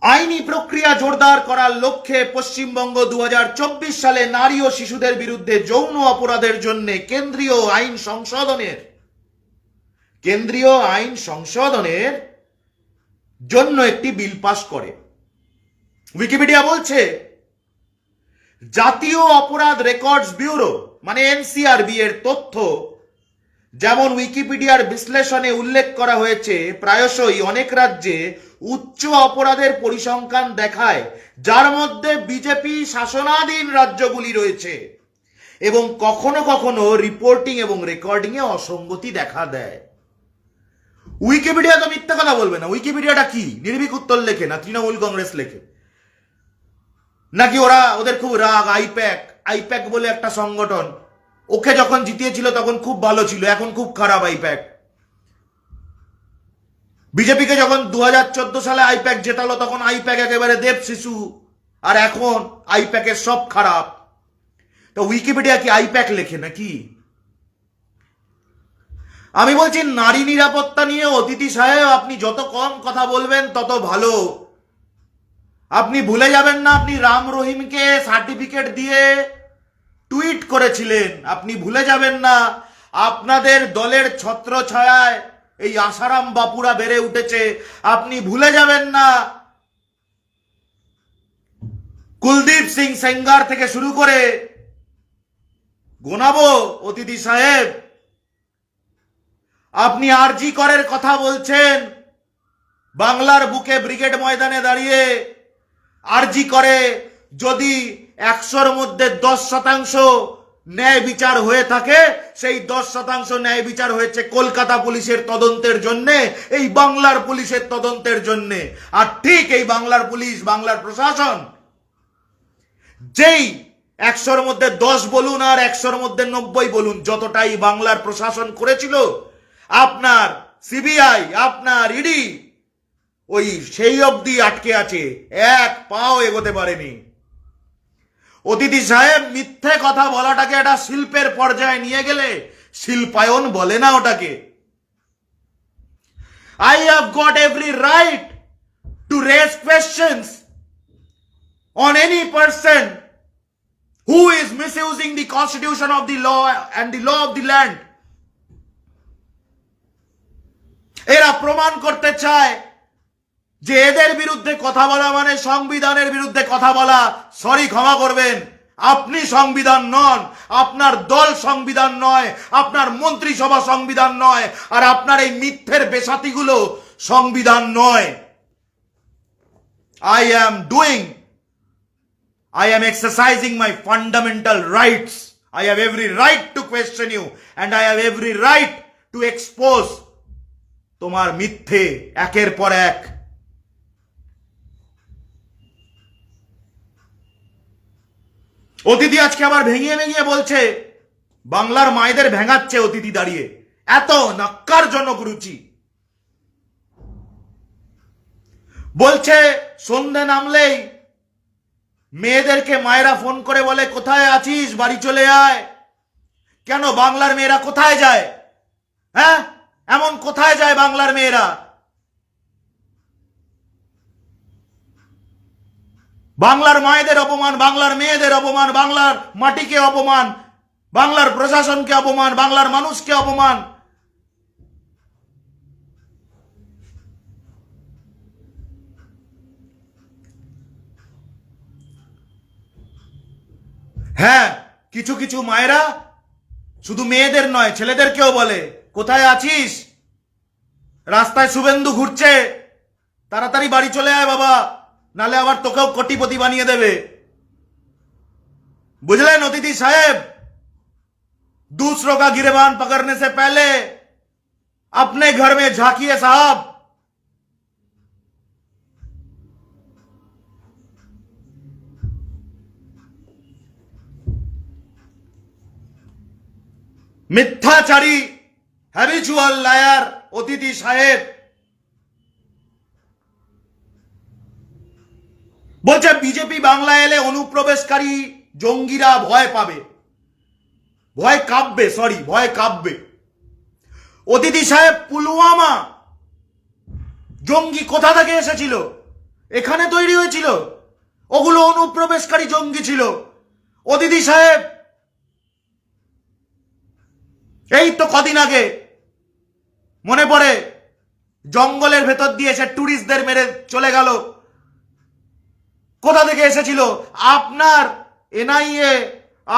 আইনি প্রক্রিয়া জোরদার করার লক্ষ্যে পশ্চিমবঙ্গ 2024 সালে নারী ও শিশুদের বিরুদ্ধে যৌন অপরাধের জন্য কেন্দ্রীয় আইন সংশোধনের জন্য একটি বিল পাস করে। উইকিপিডিয়া বলছে জাতীয় অপরাধ রেকর্ডস ব্যুরো মানে এনসিআরবি এর তথ্য, যেমন উইকিপিডিয়ার বিশ্লেষণে উল্লেখ করা হয়েছে, প্রায়শই অনেক রাজ্যে উচ্চ অপরাধের পরিসংখ্যান দেখায়, যার মধ্যে বিজেপি শাসনাধীন রাজ্যগুলি রয়েছে, এবং কখনো কখনো রিপোর্টিং এবং রেকর্ডিং এ অসঙ্গতি দেখা দেয়। উইকিপিডিয়া তো মিথ্যা কথা বলবে না। উইকিপিডিয়াটা কি নির্ভীক উত্তর লেখে না তৃণমূল কংগ্রেস লেখে? নাকি ওদের খুব রাগ? আইপ্যাক বলে একটা সংগঠন, ওকে যখন জিতিয়েছিল তখন খুব ভালো ছিল, এখন খুব খারাপ আইপ্যাক। বিজেপিকে যখন 2014 সালে আইপ্যাক জেতালো তখন আইপ্যাক একেবারে দেব শিশু, আর এখন আইপ্যাকের সব খারাপ। তো উইকিপিডিয়া কি আইপ্যাক লেখে নাকি? আমি বলছি নারী নিরাপত্তা নিয়ে অতিথি সাহেব আপনি যত কম কথা বলবেন তত ভালো। আপনি ভুলে যাবেন না আপনি রাম রহিমকে সার্টিফিকেট দিয়ে টুইট করেছিলেন। আপনি ভুলে যাবেন না আপনাদের দলের ছত্রছায়ায় এই আসারাম বাপুরা বেড়ে উঠেছে। আপনি ভুলে যাবেন না কুলদীপ সিং সেঙ্গার থেকে শুরু করে গোনাবো অতিথি সাহেব। আপনি আরজি করের কথা বলছেন, বাংলার বুকে ব্রিগেড ময়দানে দাঁড়িয়ে আরজি করে যদি 100-র মধ্যে 10% ন্যায় বিচার হয়ে থাকে, সেই 10% ন্যায় বিচার হয়েছে কলকাতা পুলিশের তদন্তের জন্য, এই বাংলার পুলিশের তদন্তের জন্য। আর ঠিক এই বাংলার পুলিশ, বাংলার প্রশাসন যেই 100-র মধ্যে 10 বলুন আর 100-র মধ্যে 90 বলুন, যতটাই বাংলার প্রশাসন করেছিল, আপনার সিবিআই, আপনার ইডি ওই সেই অবধি আটকে আছে, এক পাও এগোতে পারেনি। অতিথি সাহেব মিথ্যে কথা বলাটাকে একটা শিল্পের পর্যায়ে নিয়ে গেলে শিল্পায়ন বলে না ওটাকে। I have got every right to raise questions on any person who is misusing the constitution of the law and the law of the land. এরা প্রমাণ করতে চায় যে এদের বিরুদ্ধে কথা বলা মানে সংবিধানের বিরুদ্ধে কথা বলা। সরি, ক্ষমা করবেন, আপনি সংবিধান নন, আপনার দল সংবিধান নয়, আপনার মন্ত্রিসভা সংবিধান নয়, আর আপনার এই মিথ্যের বেসাতিগুলো সংবিধান নয়। I am exercising my fundamental rights. I have every right to question you and I have every right to expose তোমার মিথ্যে একের পর এক। অতিথি আজকে আবার ভেঙিয়ে ভেঙিয়ে বলছে বাংলার মায়েদের ভেঙাচ্ছে অতিথি দাঁড়িয়ে। এত নক্কারজনক রুচি। বলছে সন্ধে নামলেই মেয়েদেরকে মায়েরা ফোন করে বলে কোথায় আছিস, বাড়ি চলে আয়। কেন বাংলার মেয়েরা কোথায় যায়? হ্যাঁ, এমন কোথায় যায় বাংলার মেয়েরা? বাংলার মায়েদের অপমান, বাংলার মেয়েদের অপমান, বাংলার মাটিকে অপমান, বাংলার প্রশাসনকে অপমান, বাংলার মানুষকে অপমান। হ্যাঁ, কিছু কিছু মায়েরা শুধু মেয়েদের নয় ছেলেদেরকেও বলে কোথায় আছিস, রাস্তায় শুভেন্দু ঘুরছে, তাড়াতাড়ি বাড়ি চলে আয় বাবা, নালে আবার তোকেও কোটিপতি বানিয়ে দেবে। বুঝলেন অতিথি साहब, दूसरों का गिरेबान पकड़ने से पहले अपने घर में झांकिए साहब। মিথ্যাচারী, হ্যাবিচুয়াল লায়ার অতিথি সাহেব বলছে বিজেপি বাংলা এলে অনুপ্রবেশকারী জঙ্গিরা ভয় পাবে, ভয় কাঁপবে, সরি ভয় কাঁপবে। অতিথি সাহেব, পুলওয়ামা জঙ্গি কোথা থেকে এসেছিল? এখানে তৈরি হয়েছিল? ওগুলো অনুপ্রবেশকারী জঙ্গি ছিল। অতিথি সাহেব, এই তো কদিন আগে মনে পড়ে জঙ্গলের ভেতর দিয়ে এসে টুরিস্টদের মেরে চলে গেল। কোথা থেকে এসেছিল? আপনার এনআইএ,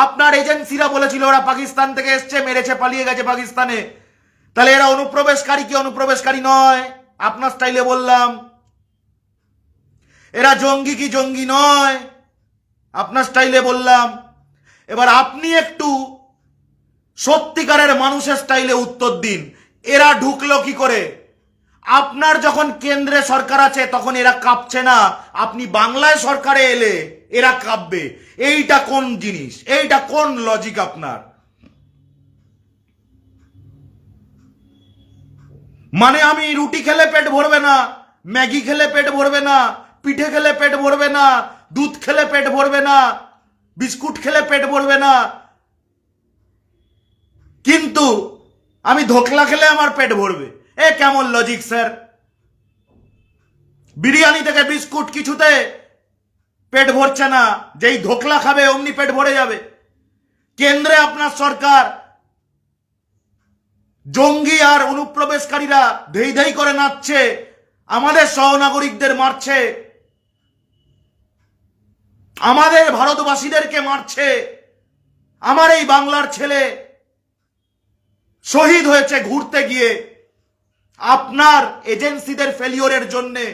আপনার এজেন্সিরা বলেছিল ওরা পাকিস্তান থেকে এসছে, মেরেছে, পালিয়ে গেছে পাকিস্তানে। তাহলে এরা অনুপ্রবেশকারী কি অনুপ্রবেশকারী নয়? আপনার স্টাইলে বললাম। এরা জঙ্গি কি জঙ্গি নয়? আপনার স্টাইলে বললাম। এবার আপনি একটু সত্যিকারের মানুষের স্টাইলে উত্তর দিন, এরা ঢুকলো কি করে? আপনার যখন কেন্দ্রে সরকার আছে তখন এরা কাঁপছে না, আপনি বাংলায় সরকারে এলে এরা কাঁপবে। এইটা কোন জিনিস? এইটা কোন লজিক আপনার? মানে আমি রুটি খেলে পেট ভরবে না, ম্যাগি খেলে পেট ভরবে না, পিঠে খেলে পেট ভরবে না, দুধ খেলে পেট ভরবে না, বিস্কুট খেলে পেট ভরবে না, কিন্তু আমি ধোকলা খেলে আমার পেট ভরবে। এ কেমন লজিক স্যার? বিরিয়ানি থেকে বিস্কুট কিছুতে পেট ভরছে না, যেই ধোকলা খাবে অমনি পেট ভরে যাবে। কেন্দ্রে আপনার সরকার জঙ্গি আর অনুপ্রবেশকারীরা ধেই ধেই করে নাচছে, আমাদের সহনাগরিকদের মারছে, আমাদের ভারতবাসীদেরকে মারছে। আমার এই বাংলার ছেলে শহীদ হয়েছে ঘুরতে গিয়ে আপনার এজেন্সিদের ফেলিওরের জন্যে।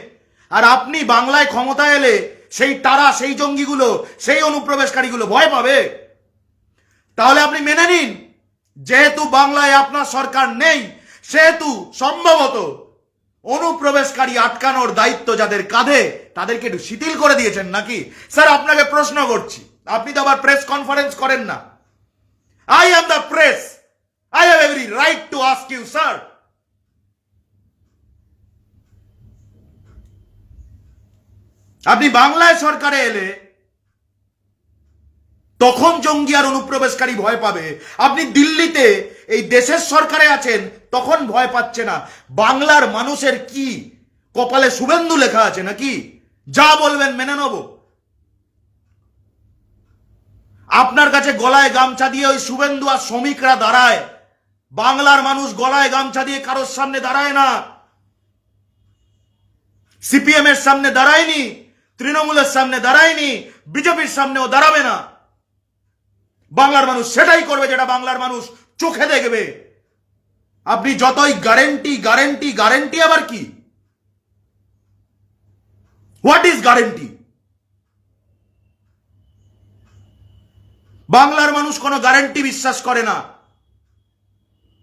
আর আপনি বাংলায় ক্ষমতা এলে সেই তারা, সেই জঙ্গিগুলো, সেই অনুপ্রবেশকারীগুলো ভয় পাবে। তাহলে আপনি মেনে নিন, যেহেতু বাংলায় আপনার সরকার নেই, সেহেতু সম্ভবত অনুপ্রবেশকারী আটকানোর দায়িত্ব যাদের কাঁধে তাদেরকে একটু শিথিল করে দিয়েছেন নাকি? স্যার আপনাকে প্রশ্ন করছি, আপনি তো আবার প্রেস কনফারেন্স করেন না। I am the press, I have every right to ask you sir. আপনি বাংলায় সরকারে এলে তখন জঙ্গি আর অনুপ্রবেশকারী ভয় পাবে, আপনি দিল্লিতে এই দেশের সরকারে আছেন তখন ভয় পাচ্ছে না। বাংলার মানুষের কি কপালে শুভেন্দু লেখা আছে নাকি? যা বলবেন মেনে নেব। আপনার কাছে গলায় গামছা দিয়ে ওই শুভেন্দু আর শ্রমিকরা দাঁড়ায়, বাংলার মানুষ গলায় গামছা দিয়ে কারোর সামনে দাঁড়ায় না। সিপিএম এর সামনে দাঁড়ায়নি, তৃণমূলের সামনে দাঁড়ায়নি, বিজেপির সামনেও দাঁড়াবে না। বাংলার মানুষ সেটাই করবে যেটা বাংলার মানুষ চোখে দেখবে। আপনি যতই গ্যারেন্টি গ্যারেন্টি গ্যারেন্টি, আবার কি? What is guarantee? বাংলার মানুষ কোনো গ্যারেন্টি বিশ্বাস করে না।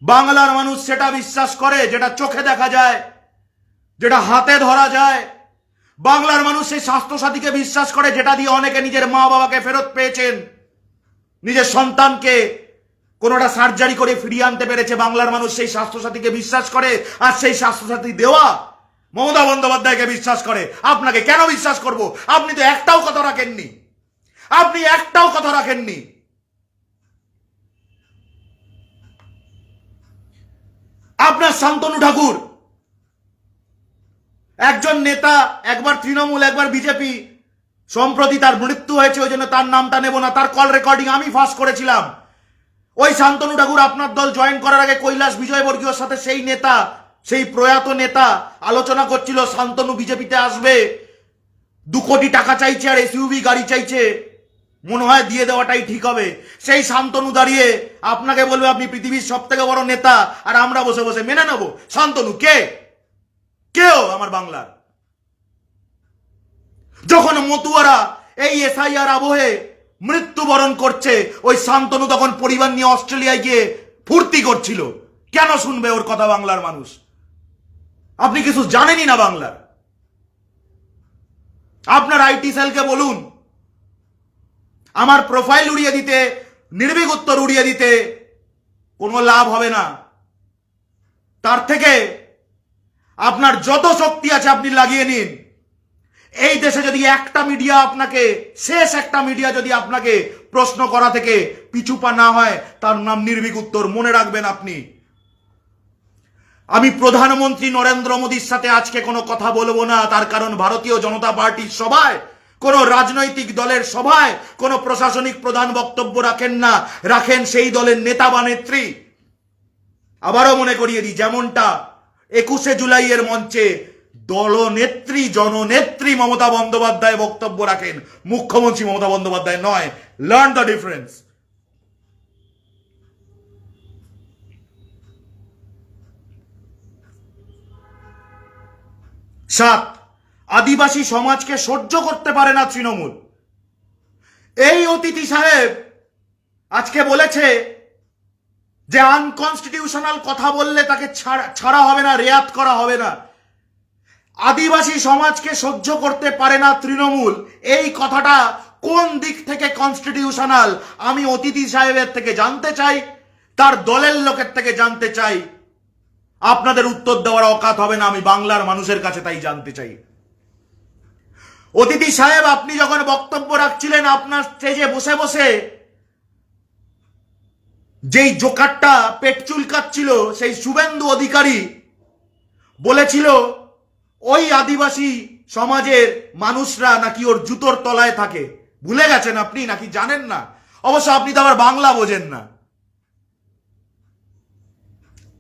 বাংলার মানুষ সেটা বিশ্বাস করে যেটা চোখে দেখা যায়, যেটা হাতে ধরা যায়। বাংলার মানুষ সেই স্বাস্থ্যসাথীকে বিশ্বাস করে যেটা দিয়ে অনেকে নিজের মা বাবাকে ফেরত পেয়েছেন, নিজের সন্তানকে কোনোটা সার্জারি করে ফিরিয়ে আনতে পেরেছে। বাংলার মানুষ সেই স্বাস্থ্যসাথীকে বিশ্বাস করে, আর সেই স্বাস্থ্যসাথী দেওয়া মমতা বন্দ্যোপাধ্যায়কে বিশ্বাস করে। আপনাকে কেন বিশ্বাস করব? আপনি তো একটাও কথা রাখেননি, আপনি একটাও কথা রাখেননি। আপনার শান্তনু ঠাকুর একজন নেতা, একবার তৃণমূল একবার বিজেপি, সম্প্রতি তার মৃত্যু হয়েছে, ওই জন্য তার নামটা নেব না, তার কল রেকর্ডিং আমি ফাঁস করেছিলাম। ওই শান্তনু ঠাকুর আপনার দল জয়েন করার আগে কৈলাস বিজয়বর্গীয়র সাথে সেই নেতা, সেই প্রয়াত নেতা আলোচনা করছিল শান্তনু বিজেপিতে আসবে, 2 কোটি টাকা চাইছে আর এসইউভি গাড়ি চাইছে, মনে হয় দিয়ে দেওয়াটাই ঠিক হবে। সেই শান্তনু দাঁড়িয়ে আপনাকে বলবে আপনি পৃথিবীর সব থেকে বড় নেতা, আর আমরা বসে বসে মেনে নেব। শান্তনু কে? কেউ আমার বাংলার। যখন মতুয়ারা এই এসআইআর আবহে মৃত্যুবরণ করছে, ওই শান্তনু তখন পরিবার নিয়ে অস্ট্রেলিয়ায় গিয়ে ফুর্তি করছিল। কেন শুনবে ওর কথা বাংলার মানুষ? আপনি কিছু জানেনই না বাংলার। আপনার আইটি সেলকে বলুন আমার প্রোফাইল উড়িয়ে দিতে, নির্ভীক উত্তর উড়িয়ে দিতে, কোনো লাভ হবে না। তার থেকে আপনার যত শক্তি আছে আপনি লাগিয়ে নিন। এই দেশে যদি একটা মিডিয়া আপনাকে, শেষ একটা মিডিয়া যদি আপনাকে প্রশ্ন করা থেকে পিছুপা না হয়, তার নাম নির্ভীক উত্তর। মনে রাখবেন আপনি। আমি প্রধানমন্ত্রী নরেন্দ্র মোদীর সাথে আজকে কোনো কথা বলবো না, তার কারণ ভারতীয় জনতা পার্টির সভায়, কোন রাজনৈতিক দলের সভায় কোন প্রশাসনিক প্রধান বক্তব্য রাখেন না, রাখেন সেই দলের নেতা বা নেত্রী। আবারও মনে করিয়ে দিই, যেমনটা 21শে জুলাইয়ের মঞ্চে দলনেত্রী জননেত্রী মমতা বন্দ্যোপাধ্যায় বক্তব্য রাখেন, মুখ্যমন্ত্রী মমতা বন্দ্যোপাধ্যায় নয়। Learn the difference. 7, আদিবাসী সমাজকে সহ্য করতে পারে না তৃণমূল। এই অতিথি সাহেব আজকে বলেছে যে আনকনস্টিটিউশনাল কথা বললে তাকে ছাড়া হবে না, রেয়াত করা হবে না। আদিবাসী সমাজকে সহ্য করতে পারে না তৃণমূল, এই কথাটা কোন দিক থেকে কনস্টিটিউশনাল আমি অতিথি সাহেবের থেকে জানতে চাই, তার দলের লোকের থেকে জানতে চাই। আপনাদের উত্তর দেওয়ার অকাত হবে না, আমি বাংলার মানুষের কাছে তাই জানতে চাই। অতিথি সাহেব, আপনি যখন বক্তব্য রাখছিলেন, আপনার স্টেজে বসে বসে যেই জোকারটা পেট চুলকাচ্ছিল, সেই শুভেন্দু অধিকারী বলেছিল ওই আদিবাসী সমাজের মানুষরা নাকি ওর জুতোর তলায় থাকে। ভুলে গেছেন আপনি নাকি জানেন না? অবশ্য আপনি তো আবার বাংলা বোঝেন না।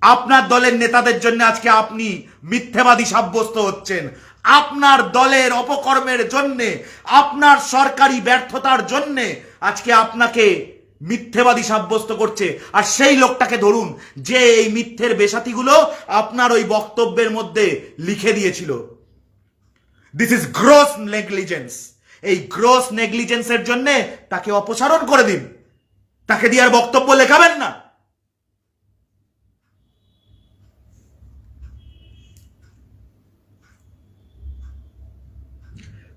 আপনার দলের নেতাদের জন্য আজকে আপনি মিথ্যেবাদী সাব্যস্ত হচ্ছেন। আপনার দলের অপকর্মের জন্যে, আপনার সরকারি ব্যর্থতার জন্যে আজকে আপনাকে মিথ্যেবাদী সাব্যস্ত করছে। আর সেই লোকটাকে ধরুন যে এই মিথ্যের বেসাতিগুলো আপনার ওই বক্তব্যের মধ্যে লিখে দিয়েছিল। This is gross negligence. এই গ্রোস নেগলিজেন্সের জন্যে তাকে অপসারণ করে দিন, তাকে দিয়ে আর বক্তব্য লেখাবেন না।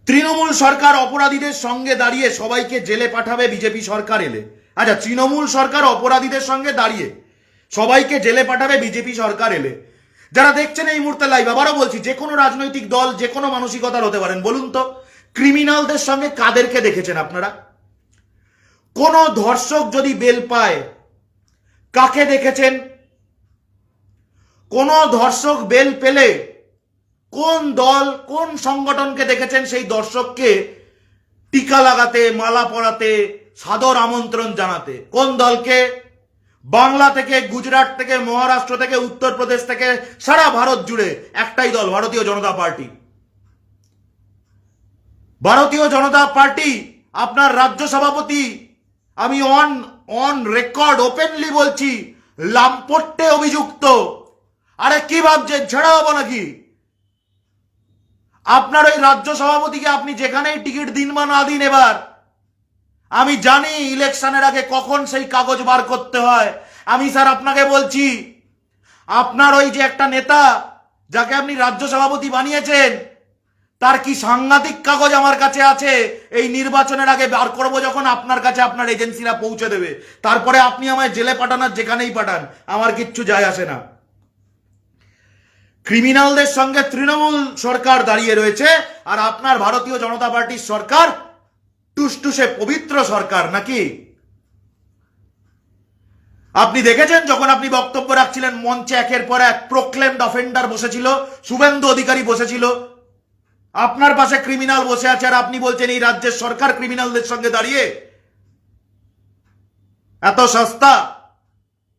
তৃণমূল সরকার অপরাধীদের সঙ্গে দাঁড়িয়ে সবাইকে জেলে পাঠাবে বিজেপি সরকার এলে। আচ্ছা, তৃণমূল সরকার অপরাধীদের সঙ্গে দাঁড়িয়ে সবাইকে জেলে পাঠাবে বিজেপি সরকার এলে। যারা দেখছেন এই মুহূর্তে লাইভ, আবারও বলছি, যে কোনো রাজনৈতিক দল, যে কোনো মানসিকতার হতে পারেন, বলুন তো ক্রিমিনালদের সঙ্গে কাদেরকে দেখেছেন আপনারা? কোন ধর্ষক যদি বেল পায়, কাকে দেখেছেন? কোন ধর্ষক বেল পেলে কোন দল, কোন সংগঠনকে দেখেছেন সেই দর্শককে টিকা লাগাতে, মালা পরাতে, সাদর আমন্ত্রণ জানাতে? কোন দলকে? বাংলা থেকে, গুজরাট থেকে, মহারাষ্ট্র থেকে, উত্তরপ্রদেশ থেকে, সারা ভারত জুড়ে একটাই দল, ভারতীয় জনতা পার্টি। ভারতীয় জনতা পার্টি, আপনার রাজ্য সভাপতি, আমি অন রেকর্ড ওপেনলি বলছি, লাম্পট্যে অভিযুক্ত। আরে কি ভাবছেন, ছেড়া হবো নাকি? আপনার ওই রাজ্য সভাপতিকে আপনি যেখানেই টিকিট দিন বা না দিন, এবার আমি জানি ইলেকশনের আগে কখন সেই কাগজ বার করতে হয়। আমি স্যার আপনাকে বলছি, আপনার ওই যে একটা নেতা যাকে আপনি রাজ্য সভাপতি বানিয়েছেন, তার কি সাংঘাতিক কাগজ আমার কাছে আছে। এই নির্বাচনের আগে বার করবো যখন, আপনার কাছে আপনার এজেন্সিরা পৌঁছে দেবে। তারপরে আপনি আমায় জেলে পাঠান আর যেখানেই পাঠান, আমার কিচ্ছু যায় আসে না। ক্রিমিনালদের সঙ্গে তৃণমূল সরকার দাঁড়িয়ে রয়েছে, আর আপনার ভারতীয় জনতা পার্টির সরকার টুসটুসে পবিত্র সরকার নাকি? আপনি দেখেছেন যখন আপনি বক্তব্য রাখছিলেন, মঞ্চে একের পর এক প্রোক্লেমড অফেন্ডার বসেছিল, শুভেন্দু অধিকারী বসেছিল, আপনার পাশে ক্রিমিনাল বসে আছে, আর আপনি বলছেন এই রাজ্যের সরকার ক্রিমিনালদের সঙ্গে দাঁড়িয়ে। এত সস্তা,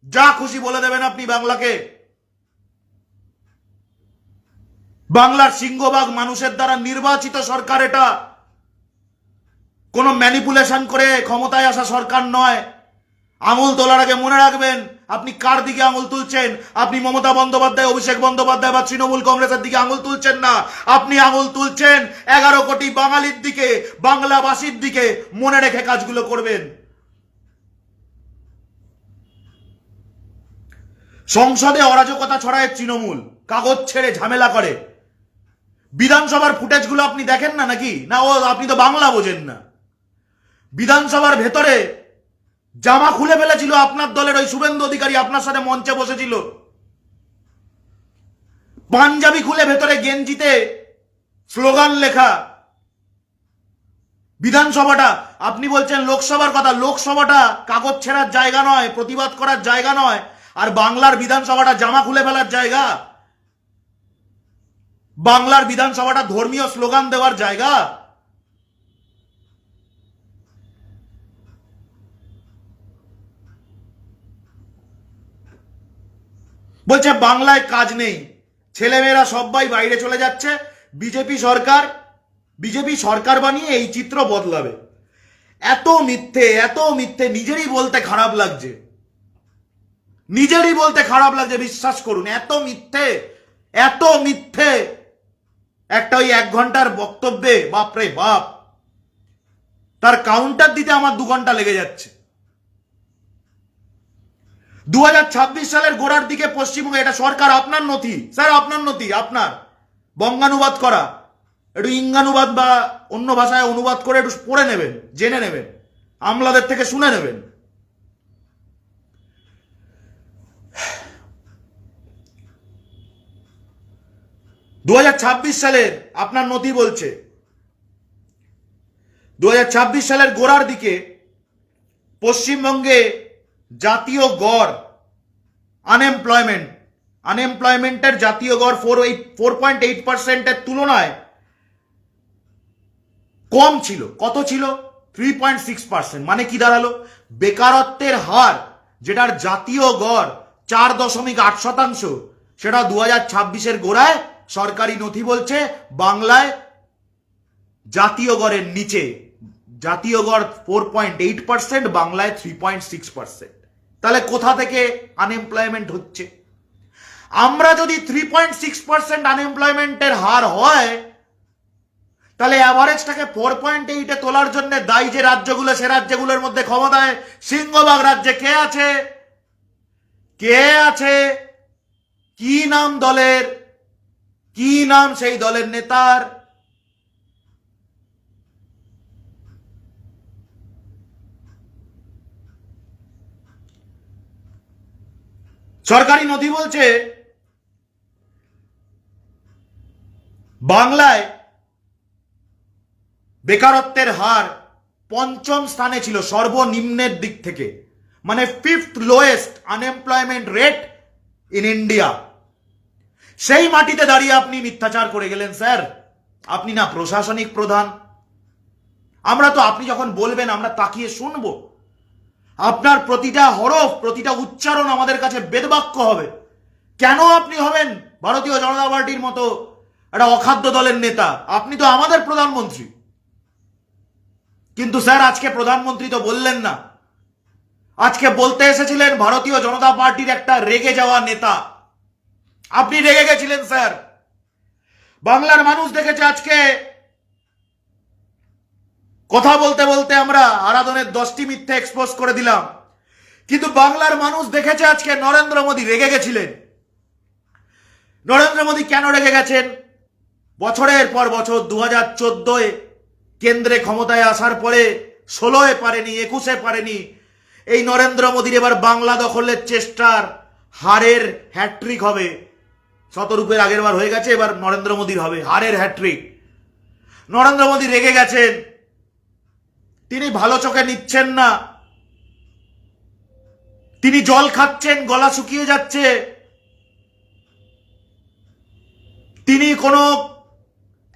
যা খুশি বলে দেবেন আপনি বাংলাকে। বাংলার সিংহভাগ মানুষের দ্বারা নির্বাচিত সরকার এটা, কোনো ম্যানিপুলেশন করে ক্ষমতায় আসা সরকার নয়। আঙুল তোলার আগে মনে রাখবেন আপনি কার দিকে আঙুল তুলছেন। আপনি মমতা বন্দ্যোপাধ্যায়, অভিষেক বন্দ্যোপাধ্যায় বা তৃণমূল কংগ্রেসের দিকে আঙুল তুলছেন না, আপনি আঙুল তুলছেন 11 কোটি বাঙালির দিকে, বাংলাবাসীর দিকে। মনে রেখে কাজগুলো করবেন। সংসদে অরাজকতা ছড়ায় তৃণমূল, কাগজ ছেড়ে ঝামেলা করে। বিধানসভার ফুটেজগুলো আপনি দেখেন না নাকি? না, ও আপনি তো বাংলা বোঝেন না। বিধানসভার ভেতরে জামা খুলে ফেলেছিল আপনার দলের ওই শুভেন্দু অধিকারী, আপনার সাথে মঞ্চে বসেছিল, পাঞ্জাবি খুলে ভেতরে গেঞ্জিতে স্লোগান লেখা। বিধানসভাটা, আপনি বলছেন লোকসভার কথা, লোকসভাটা কাগজ ছেঁড়ার জায়গা নয়, প্রতিবাদ করার জায়গা নয়। আর বাংলার বিধানসভাটা জামা খুলে ফেলার জায়গা। বাংলার বিধানসভাটা ধর্মীয় স্লোগান দেওয়ার জায়গা। বলছে বাংলায় কাজ নেই, ছেলেমেয়েরা সবাই বাইরে চলে যাচ্ছে, বিজেপি সরকার বানিয়ে এই চিত্র বদলাবে। এত মিথ্যে, এত মিথ্যে, নিজেরই বলতে খারাপ লাগছে, নিজেরই বলতে খারাপ লাগছে, বিশ্বাস করুন। এত মিথ্যে, এত মিথ্যে। একটা ওই 1 ঘন্টার বক্তব্যে বাপরে বাপ, তার কাউন্টার দিতে আমার 2 ঘন্টা লেগে যাচ্ছে। 2026 সালের গোড়ার দিকে পশ্চিমবঙ্গে, এটা সরকার আপনার নথি স্যার, আপনার নথি, আপনার বঙ্গানুবাদ করা, একটু ইঙ্গানুবাদ বা অন্য ভাষায় অনুবাদ করে একটু পড়ে নেবেন, জেনে নেবেন, আমলাদের থেকে শুনে নেবেন। 2026 সালের আপনার নথি বলছে 2026 সালের গোড়ার দিকে পশ্চিমবঙ্গে জাতীয় গড় আনএমপ্লয়মেন্টের জাতীয় গড় 4.8%-এর তুলনায় কম ছিল। কত ছিল? 3.6%। মানে কি দাঁড়ালো? বেকারত্বের হার, যেটার জাতীয় গড় 4.8%, সেটা 2026-এর গোড়ায় সরকারি নথি বলছে বাংলায় জাতীয় গড়ের নিচে। জাতীয় গড় 4.8%, বাংলায় 3.6%। তাহলে কোথা থেকে আনএমপ্লয়মেন্ট হচ্ছে? আমরা যদি 3.6% আনএমপ্লয়মেন্টের হার হয়, তাহলে অ্যাভারেজটাকে 4.8-এ তোলার জন্য দায়ী যে রাজ্যগুলো, সে রাজ্যগুলোর মধ্যে ক্ষমতায় সিংহভাগ রাজ্যে কে আছে? কি নাম দলের? কি নাম সেই দলের নেতার? সরকারি নথি বলছে বাংলায় বেকারত্বের হার 5ম স্থানে ছিল সর্বনিম্নের দিক থেকে, মানে 5th lowest unemployment rate in India. সেই মাটিতে দাঁড়িয়ে আপনি মিথ্যাচার করে গেলেন স্যার। আপনি না প্রশাসনিক প্রধান। আমরা তো আপনি যখন বলবেন আমরা তাকিয়ে শুনবো। আপনার প্রতিটা হরফ, প্রতিটা উচ্চারণ আমাদের কাছে বেদবাক্য হবে। কেন আপনি হবেন ভারতীয় জনতা পার্টির মতো একটা অখাদ্য দলের নেতা? আপনি তো আমাদের প্রধানমন্ত্রী। কিন্তু স্যার আজকে প্রধানমন্ত্রী তো বললেন না, আজকে বলতে এসেছিলেন ভারতীয় জনতা পার্টির একটা রেগে যাওয়া নেতা। আপনি রেগে গেছিলেন স্যার। বাংলার মানুষ দেখেছে আজকে কথা বলতে বলতে আমরা আরাধনের 10টি মিথ্যে এক্সপোজ করে দিলাম, কিন্তু বাংলার মানুষ দেখেছে আজকে নরেন্দ্র মোদী রেগে গেছিলেন। নরেন্দ্র মোদী কেন রেগে গেছেন? বছরের পর বছর 2014-এ কেন্দ্রে ক্ষমতায় আসার পরে 16-এ পারেনি, 21-এ পারেনি। এই নরেন্দ্র মোদীর এবার বাংলা দখলের চেষ্টার হারের হ্যাট্রিক হবে। শতরূপের আগের বার হয়ে গেছে, এবার নরেন্দ্র মোদীর হবে হারের হ্যাট্রিক। নরেন্দ্র মোদী রেগে গেছেন, তিনি ভালো চোখে নিচ্ছেন না, তিনি জল খাচ্ছেন, গলা শুকিয়ে যাচ্ছে। তিনি কোনো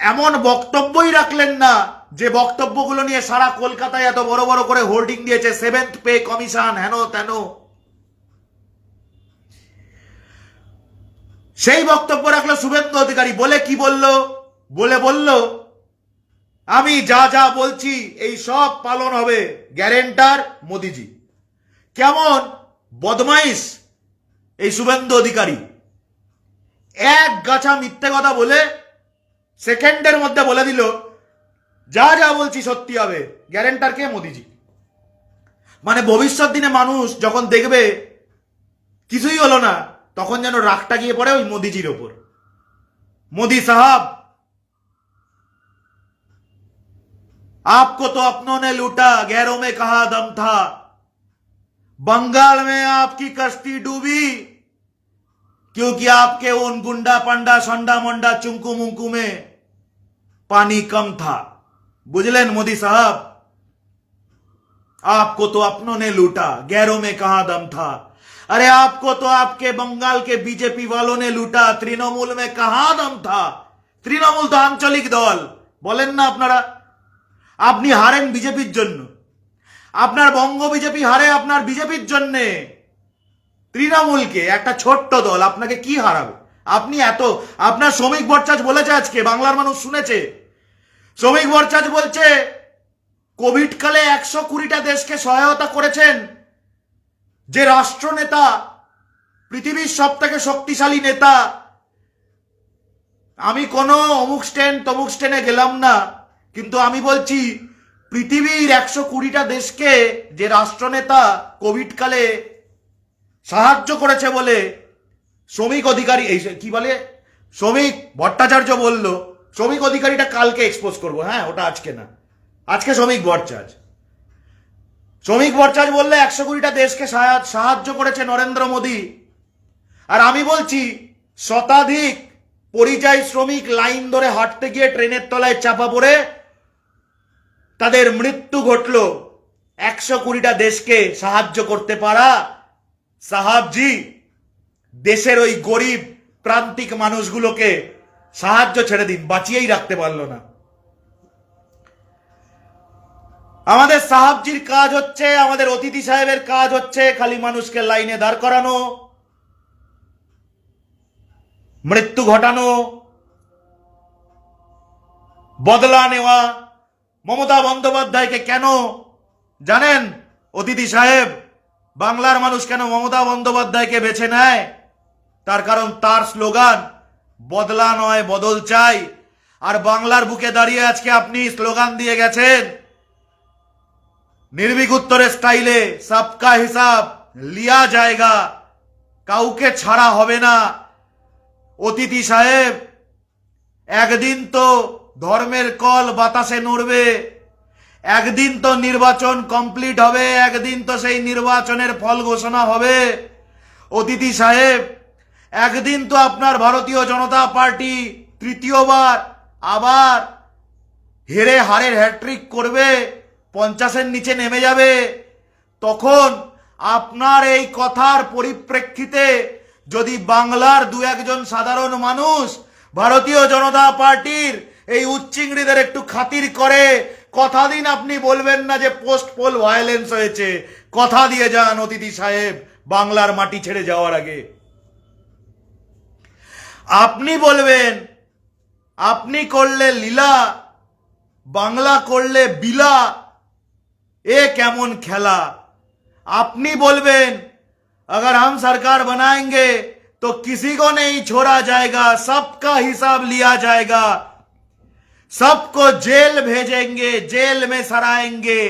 এমন বক্তব্যই রাখলেন না যে বক্তব্যগুলো নিয়ে সারা কলকাতায় এত বড় বড় করে হোর্ডিং দিয়েছে, 7th পে কমিশন, হেন তেন। সেই বক্তব্য রাখলো শুভেন্দু অধিকারী। বলে কি বলল? বলল আমি যা যা বলছি এই সব পালন হবে, গ্যারেন্টার মোদিজি। কেমন বদমাইশ এই শুভেন্দু অধিকারী! এক গাছা মিথ্যে কথা বলে সেকেন্ডের মধ্যে বলে দিল যা যা বলছি সত্যি হবে, গ্যারেন্টার কে? মোদিজি। মানে ভবিষ্যৎ দিনে মানুষ যখন দেখবে কিছুই হলো না, তখন যেন রাগটা গিয়ে পড়ে ওই মোদিজির ওপর। मोदी साहब, आपको तो अपनों ने लूटा, गैरों में कहा दम था। बंगाल में आपकी कश्ती डूबी क्योंकि आपके उन गुंडा पंडा संडा मंडा चुंकू मुंकू में पानी कम था। बुझलेन मोदी साहब, आपको तो अपनों ने लूटा, गैरों में कहा दम था। अरे आपको तो आपके बंगाल के बीजेपी वालों ने लूटा, तृणमूल में कहां दम था। तृणमूल तो आंचलिक दल, बोलेन ना আপনারা। আপনি হারেন বিজেপির জন্য, আপনার বঙ্গ বিজেপি হারে আপনার বিজেপির জন্য। তৃণমূলকে, একটা ছোট্ট দল, আপনাকে কি হারাবে? আপনি এত, আপনার শ্রমিক ভট্টাচার্য বলেছে আজকে, বাংলার মানুষ শুনেছে। শ্রমিক ভট্টাচার্য বলছে কোভিড কালে 120টা দেশকে সহায়তা করেছেন যে রাষ্ট্রনেতা, পৃথিবীর সব থেকে শক্তিশালী নেতা। আমি কোনো অমুক স্ট্যান্ড তমুক স্ট্যান্ডে গেলাম না, কিন্তু আমি বলছি পৃথিবীর 120টা দেশকে যে রাষ্ট্রনেতা কোভিড কালে সাহায্য করেছে বলে শ্রমিক অধিকারী, এই কি বলে, শ্রমিক ভট্টাচার্য বলল। শ্রমিক অধিকারীটা কালকে এক্সপোজ করবো, হ্যাঁ, ওটা আজকে না, আজকে শ্রমিক ভট্টাচার্য। শ্রমিক ভট্টাচার্য বললে 120টা দেশকে সাহায্য করেছে নরেন্দ্র মোদী। আর আমি বলছি শতাধিক পরিযায়ী শ্রমিক লাইন ধরে হাঁটতে গিয়ে ট্রেনের তলায় চাপা পড়ে তাদের মৃত্যু ঘটল। 120টা দেশকে সাহায্য করতে পারা সাহাবজি দেশের ওই গরিব প্রান্তিক মানুষগুলোকে সাহায্য ছেড়ে দিন, বাঁচিয়েই রাখতে পারলো না। আমাদের সাহাবজির কাজ হচ্ছে, আমাদের অতিথি সাহেবের কাজ হচ্ছে খালি মানুষকে লাইনে দাঁড় করানো, মৃত্যু ঘটানো, বদলা নেওয়া। মমতা বন্দ্যোপাধ্যায়কে কেন জানেন অতিথি সাহেব, বাংলার মানুষ কেন মমতা বন্দ্যোপাধ্যায়কে বেছে নেয়? তার কারণ তার স্লোগান বদলা নয় বদল চাই। আর বাংলার বুকে দাঁড়িয়ে আজকে আপনি স্লোগান দিয়ে গেছেন নির্ভীক উত্তরের স্টাইলে, সবকা হিসাব লিয়া জায়গা, কাউকে ছাড়া হবে না। অতিথি সাহেব, একদিন তো ধর্মের কল বাতাসে নড়বে, একদিন তো নির্বাচন কমপ্লিট হবে, একদিন তো সেই নির্বাচনের ফল ঘোষণা হবে। অতিথি সাহেব, একদিন তো আপনার ভারতীয় জনতা পার্টি তৃতীয়বার আবার হেরে হারের হ্যাট্রিক করবে, 50-এর নিচে নেমে যাবে। তখন আপনার এই কথার পরিপ্রেক্ষিতে যদি বাংলার দু একজন সাধারণ মানুষ ভারতীয় জনতা পার্টির এই উচ্চিংড়িদের একটু খাতির করে, কথা দিন আপনি বলবেন না যে পোস্ট পোল ভায়োলেন্স হয়েছে। কথা দিয়ে যান অতিথি সাহেব বাংলার মাটি ছেড়ে যাওয়ার আগে। আপনি বলবেন আপনি করলে লীলা, বাংলা করলে বিলা, এ কেমন খেলা। আপনি বলবেন अगर हम सरकार बनाएंगे तो किसी को नहीं छोड़ा जाएगा, सबका हिसाब लिया जाएगा, सबको जेल भेजेंगे, जेल में सराएंगे।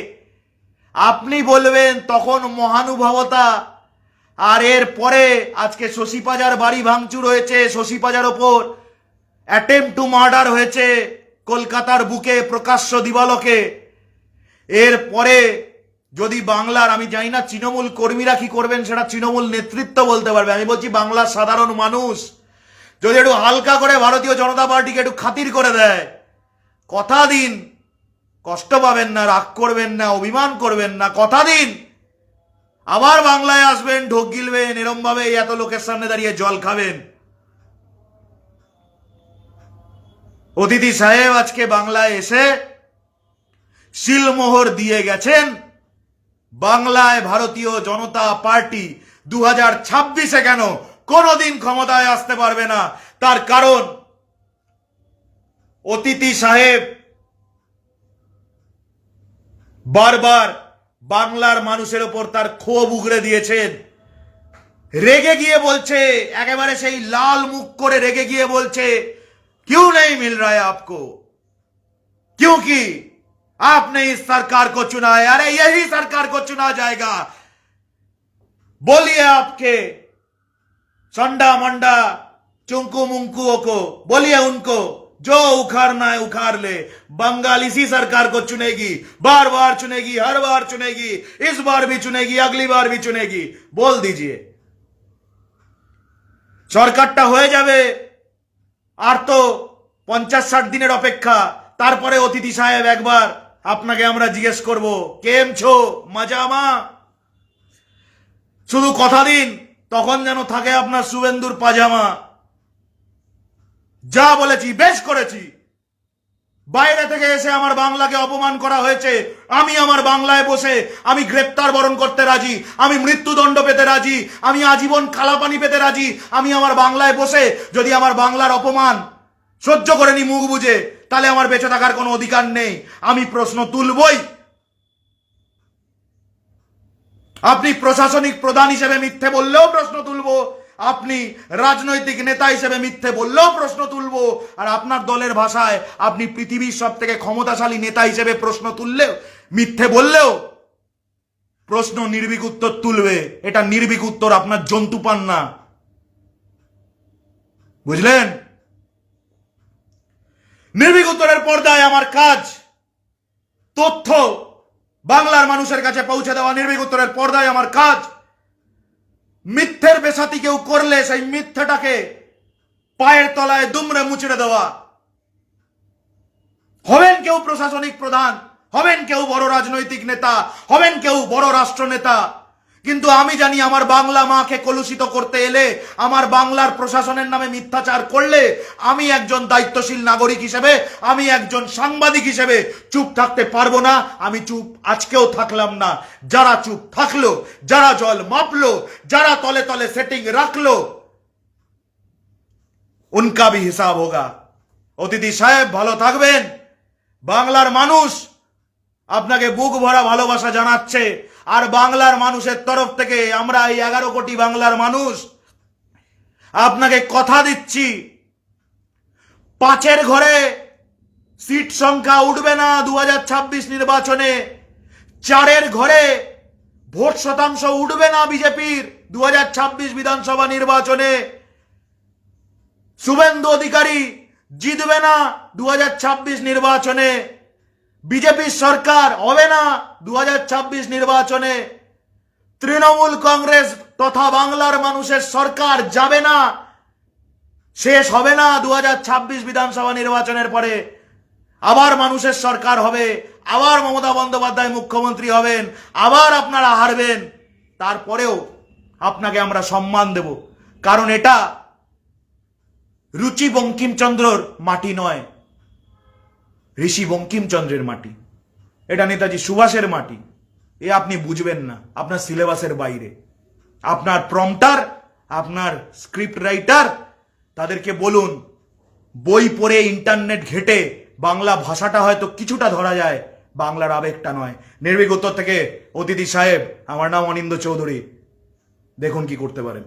আপনি বলবেন তখন মহানুভবতা। আর এর পরে আজকে শশী পাজার বাড়ি ভাঙচুর হয়েছে, শশী পাজার ওপর অ্যাটেম্প টু মার্ডার হয়েছে কলকাতার বুকে প্রকাশ্য দিবালোকে। এর পরে যদি বাংলার, আমি জানি না তৃণমূল কর্মীরা কি করবেন, সেটা তৃণমূল নেতৃত্ব বলতে পারবে, আমি বলছি বাংলার সাধারণ মানুষ যদি একটু হালকা করে ভারতীয় জনতা পার্টিকে একটু খাতির করে দেয়, কথা দিন, কষ্ট পাবেন না, রাগ করবেন না, অভিমান করবেন না, কথা দিন আবার বাংলায় আসবেন, ঢোক গিলবেন, এরম ভাবে এত লোকের সামনে দাঁড়িয়ে জল খাবেন। অতিথি সাহেব আজকে বাংলায় এসে সিলমোহর দিয়ে গেছেন, বাংলায় ভারতীয় জনতা পার্টি 2026-এ কেন কোনোদিন ক্ষমতায় আসতে পারবে না। তার কারণ অতিথি সাহেব বারবার বাংলার মানুষের ওপর তার ক্ষোভ উগরে দিয়েছেন। রেগে গিয়ে বলছে, একেবারে সেই লাল মুখ করে রেগে গিয়ে বলছে, क्यों नहीं मिल रहा है आपको, क्योंकि आपने इस सरकार को चुना है। अरे यही सरकार को चुना जाएगा। बोलिए आपके संडा मंडा चुंकू मुंकुओं को, बोलिए उनको जो उखाड़ना है उखाड़ ले। बंगाल इसी सरकार को चुनेगी, बार बार चुनेगी, हर बार चुनेगी, इस बार भी चुनेगी, अगली बार भी चुनेगी। बोल दीजिए সরকারটা হয়ে যাবে, আর তো 50-60 দিনের অপেক্ষা। তারপরে অতিথি সাহেব একবার আপনাকে আমরা জিজ্ঞেস করব, কেম ছো মজামা, শুধু কথা দিন, তখন যেন থাকে আপনার শুভেন্দুর পাজামা। যা বলেছি বেশ করেছি, বাইরে থেকে এসে আমার বাংলাকে অপমান করা হয়েছে, আমি আমার বাংলায় বসে আমি গ্রেপ্তার বরণ করতে রাজি, আমি মৃত্যুদণ্ড পেতে রাজি, আমি আজীবন কালাপানি পেতে রাজি। আমি আমার বাংলায় বসে যদি আমার বাংলার অপমান সহ্য করে নি মুখ বুঝে, তাহলে আমার বেঁচে থাকার কোনো অধিকার নেই। আমি প্রশ্ন তুলবই। আপনি প্রশাসনিক প্রধান হিসেবে মিথ্যে বললেও প্রশ্ন তুলবো, আপনি রাজনৈতিক নেতা হিসেবে মিথ্যে বললেও প্রশ্ন তুলবো, আর আপনার দলের ভাষায় আপনি পৃথিবীর সব থেকে ক্ষমতাশালী নেতা হিসেবে প্রশ্ন তুললেও, মিথ্যে বললেও প্রশ্ন নির্ভীক উত্তর তুলবে। এটা নির্ভীক উত্তর, আপনার জন্তু পান না, বুঝলেন? নির্ভীক উত্তরের পর্দায় আমার কাজ তথ্য বাংলার মানুষের কাছে পৌঁছে দেওয়া। নির্ভীক উত্তরের পর্দায় আমার কাজ মিথ্যের বেসাতি কেউ করলে সেই মিথ্যাটাকে পায়ের তলায় দুমড়ে মুচড়ে দেওয়া। হবেন কেউ প্রশাসনিক প্রধান, হবেন কেউ বড় রাজনৈতিক নেতা, হবেন কেউ বড় রাষ্ট্রনেতা, কিন্তু আমি জানি আমার বাংলা মাকে কলুষিত করতে এলে, আমার বাংলার প্রশাসনের নামে মিথ্যাচার করলে, আমি একজন দায়িত্বশীল নাগরিক হিসেবে, আমি একজন সাংবাদিক হিসেবে চুপ থাকতে পারবো না। আমি চুপ আজকেও থাকলাম না। যারা চুপ থাকলো, যারা জল মাপলো, যারা তলে তলে সেটিং রাখলো, উনকা ভি হিসাব হোগা। অতিথি সাহেব ভালো থাকবেন। বাংলার মানুষ আপনাকে বুক ভরা ভালোবাসা জানাচ্ছে, আর বাংলার মানুষের তরফ থেকে আমরা এই 11 কোটি বাংলার মানুষ আপনাকে কথা দিচ্ছি, 5-এর ঘরে সিট সংখ্যা উঠবে না 2026 নির্বাচনে, 4-এর ঘরে ভোট শতাংশ উঠবে না বিজেপির 2026 বিধানসভা নির্বাচনে, শুভেন্দু অধিকারী জিতবে না 2026 নির্বাচনে, বিজেপির সরকার হবে না 2026 নির্বাচনে, তৃণমূল কংগ্রেস তথা বাংলার মানুষের সরকার যাবে না, শেষ হবে না 2026 বিধানসভা নির্বাচনের পরে। আবার মানুষের সরকার হবে, আবার মমতা বন্দ্যোপাধ্যায় মুখ্যমন্ত্রী হবেন, আবার আপনারা হারবেন। তারপরেও আপনাকে আমরা সম্মান দেব, কারণ এটা রুচি বঙ্কিমচন্দ্রর মাটি নয়, ঋষি বঙ্কিমচন্দ্রের মাটি। এটা নেতাজি সুভাষের মাটি। এ আপনি বুঝবেন না, আপনার সিলেবাসের বাইরে। আপনার প্রম্পটার, আপনার স্ক্রিপ্ট রাইটার, তাদেরকে বলুন বই পড়ে ইন্টারনেট ঘেটে বাংলা ভাষাটা হয়তো কিছুটা ধরা যায়, বাংলার আবেগটা নয়। নির্ভীক উত্তর থেকে অতিথি সাহেব, আমার নাম অনিন্দ্য চৌধুরী, দেখুন কি করতে পারেন।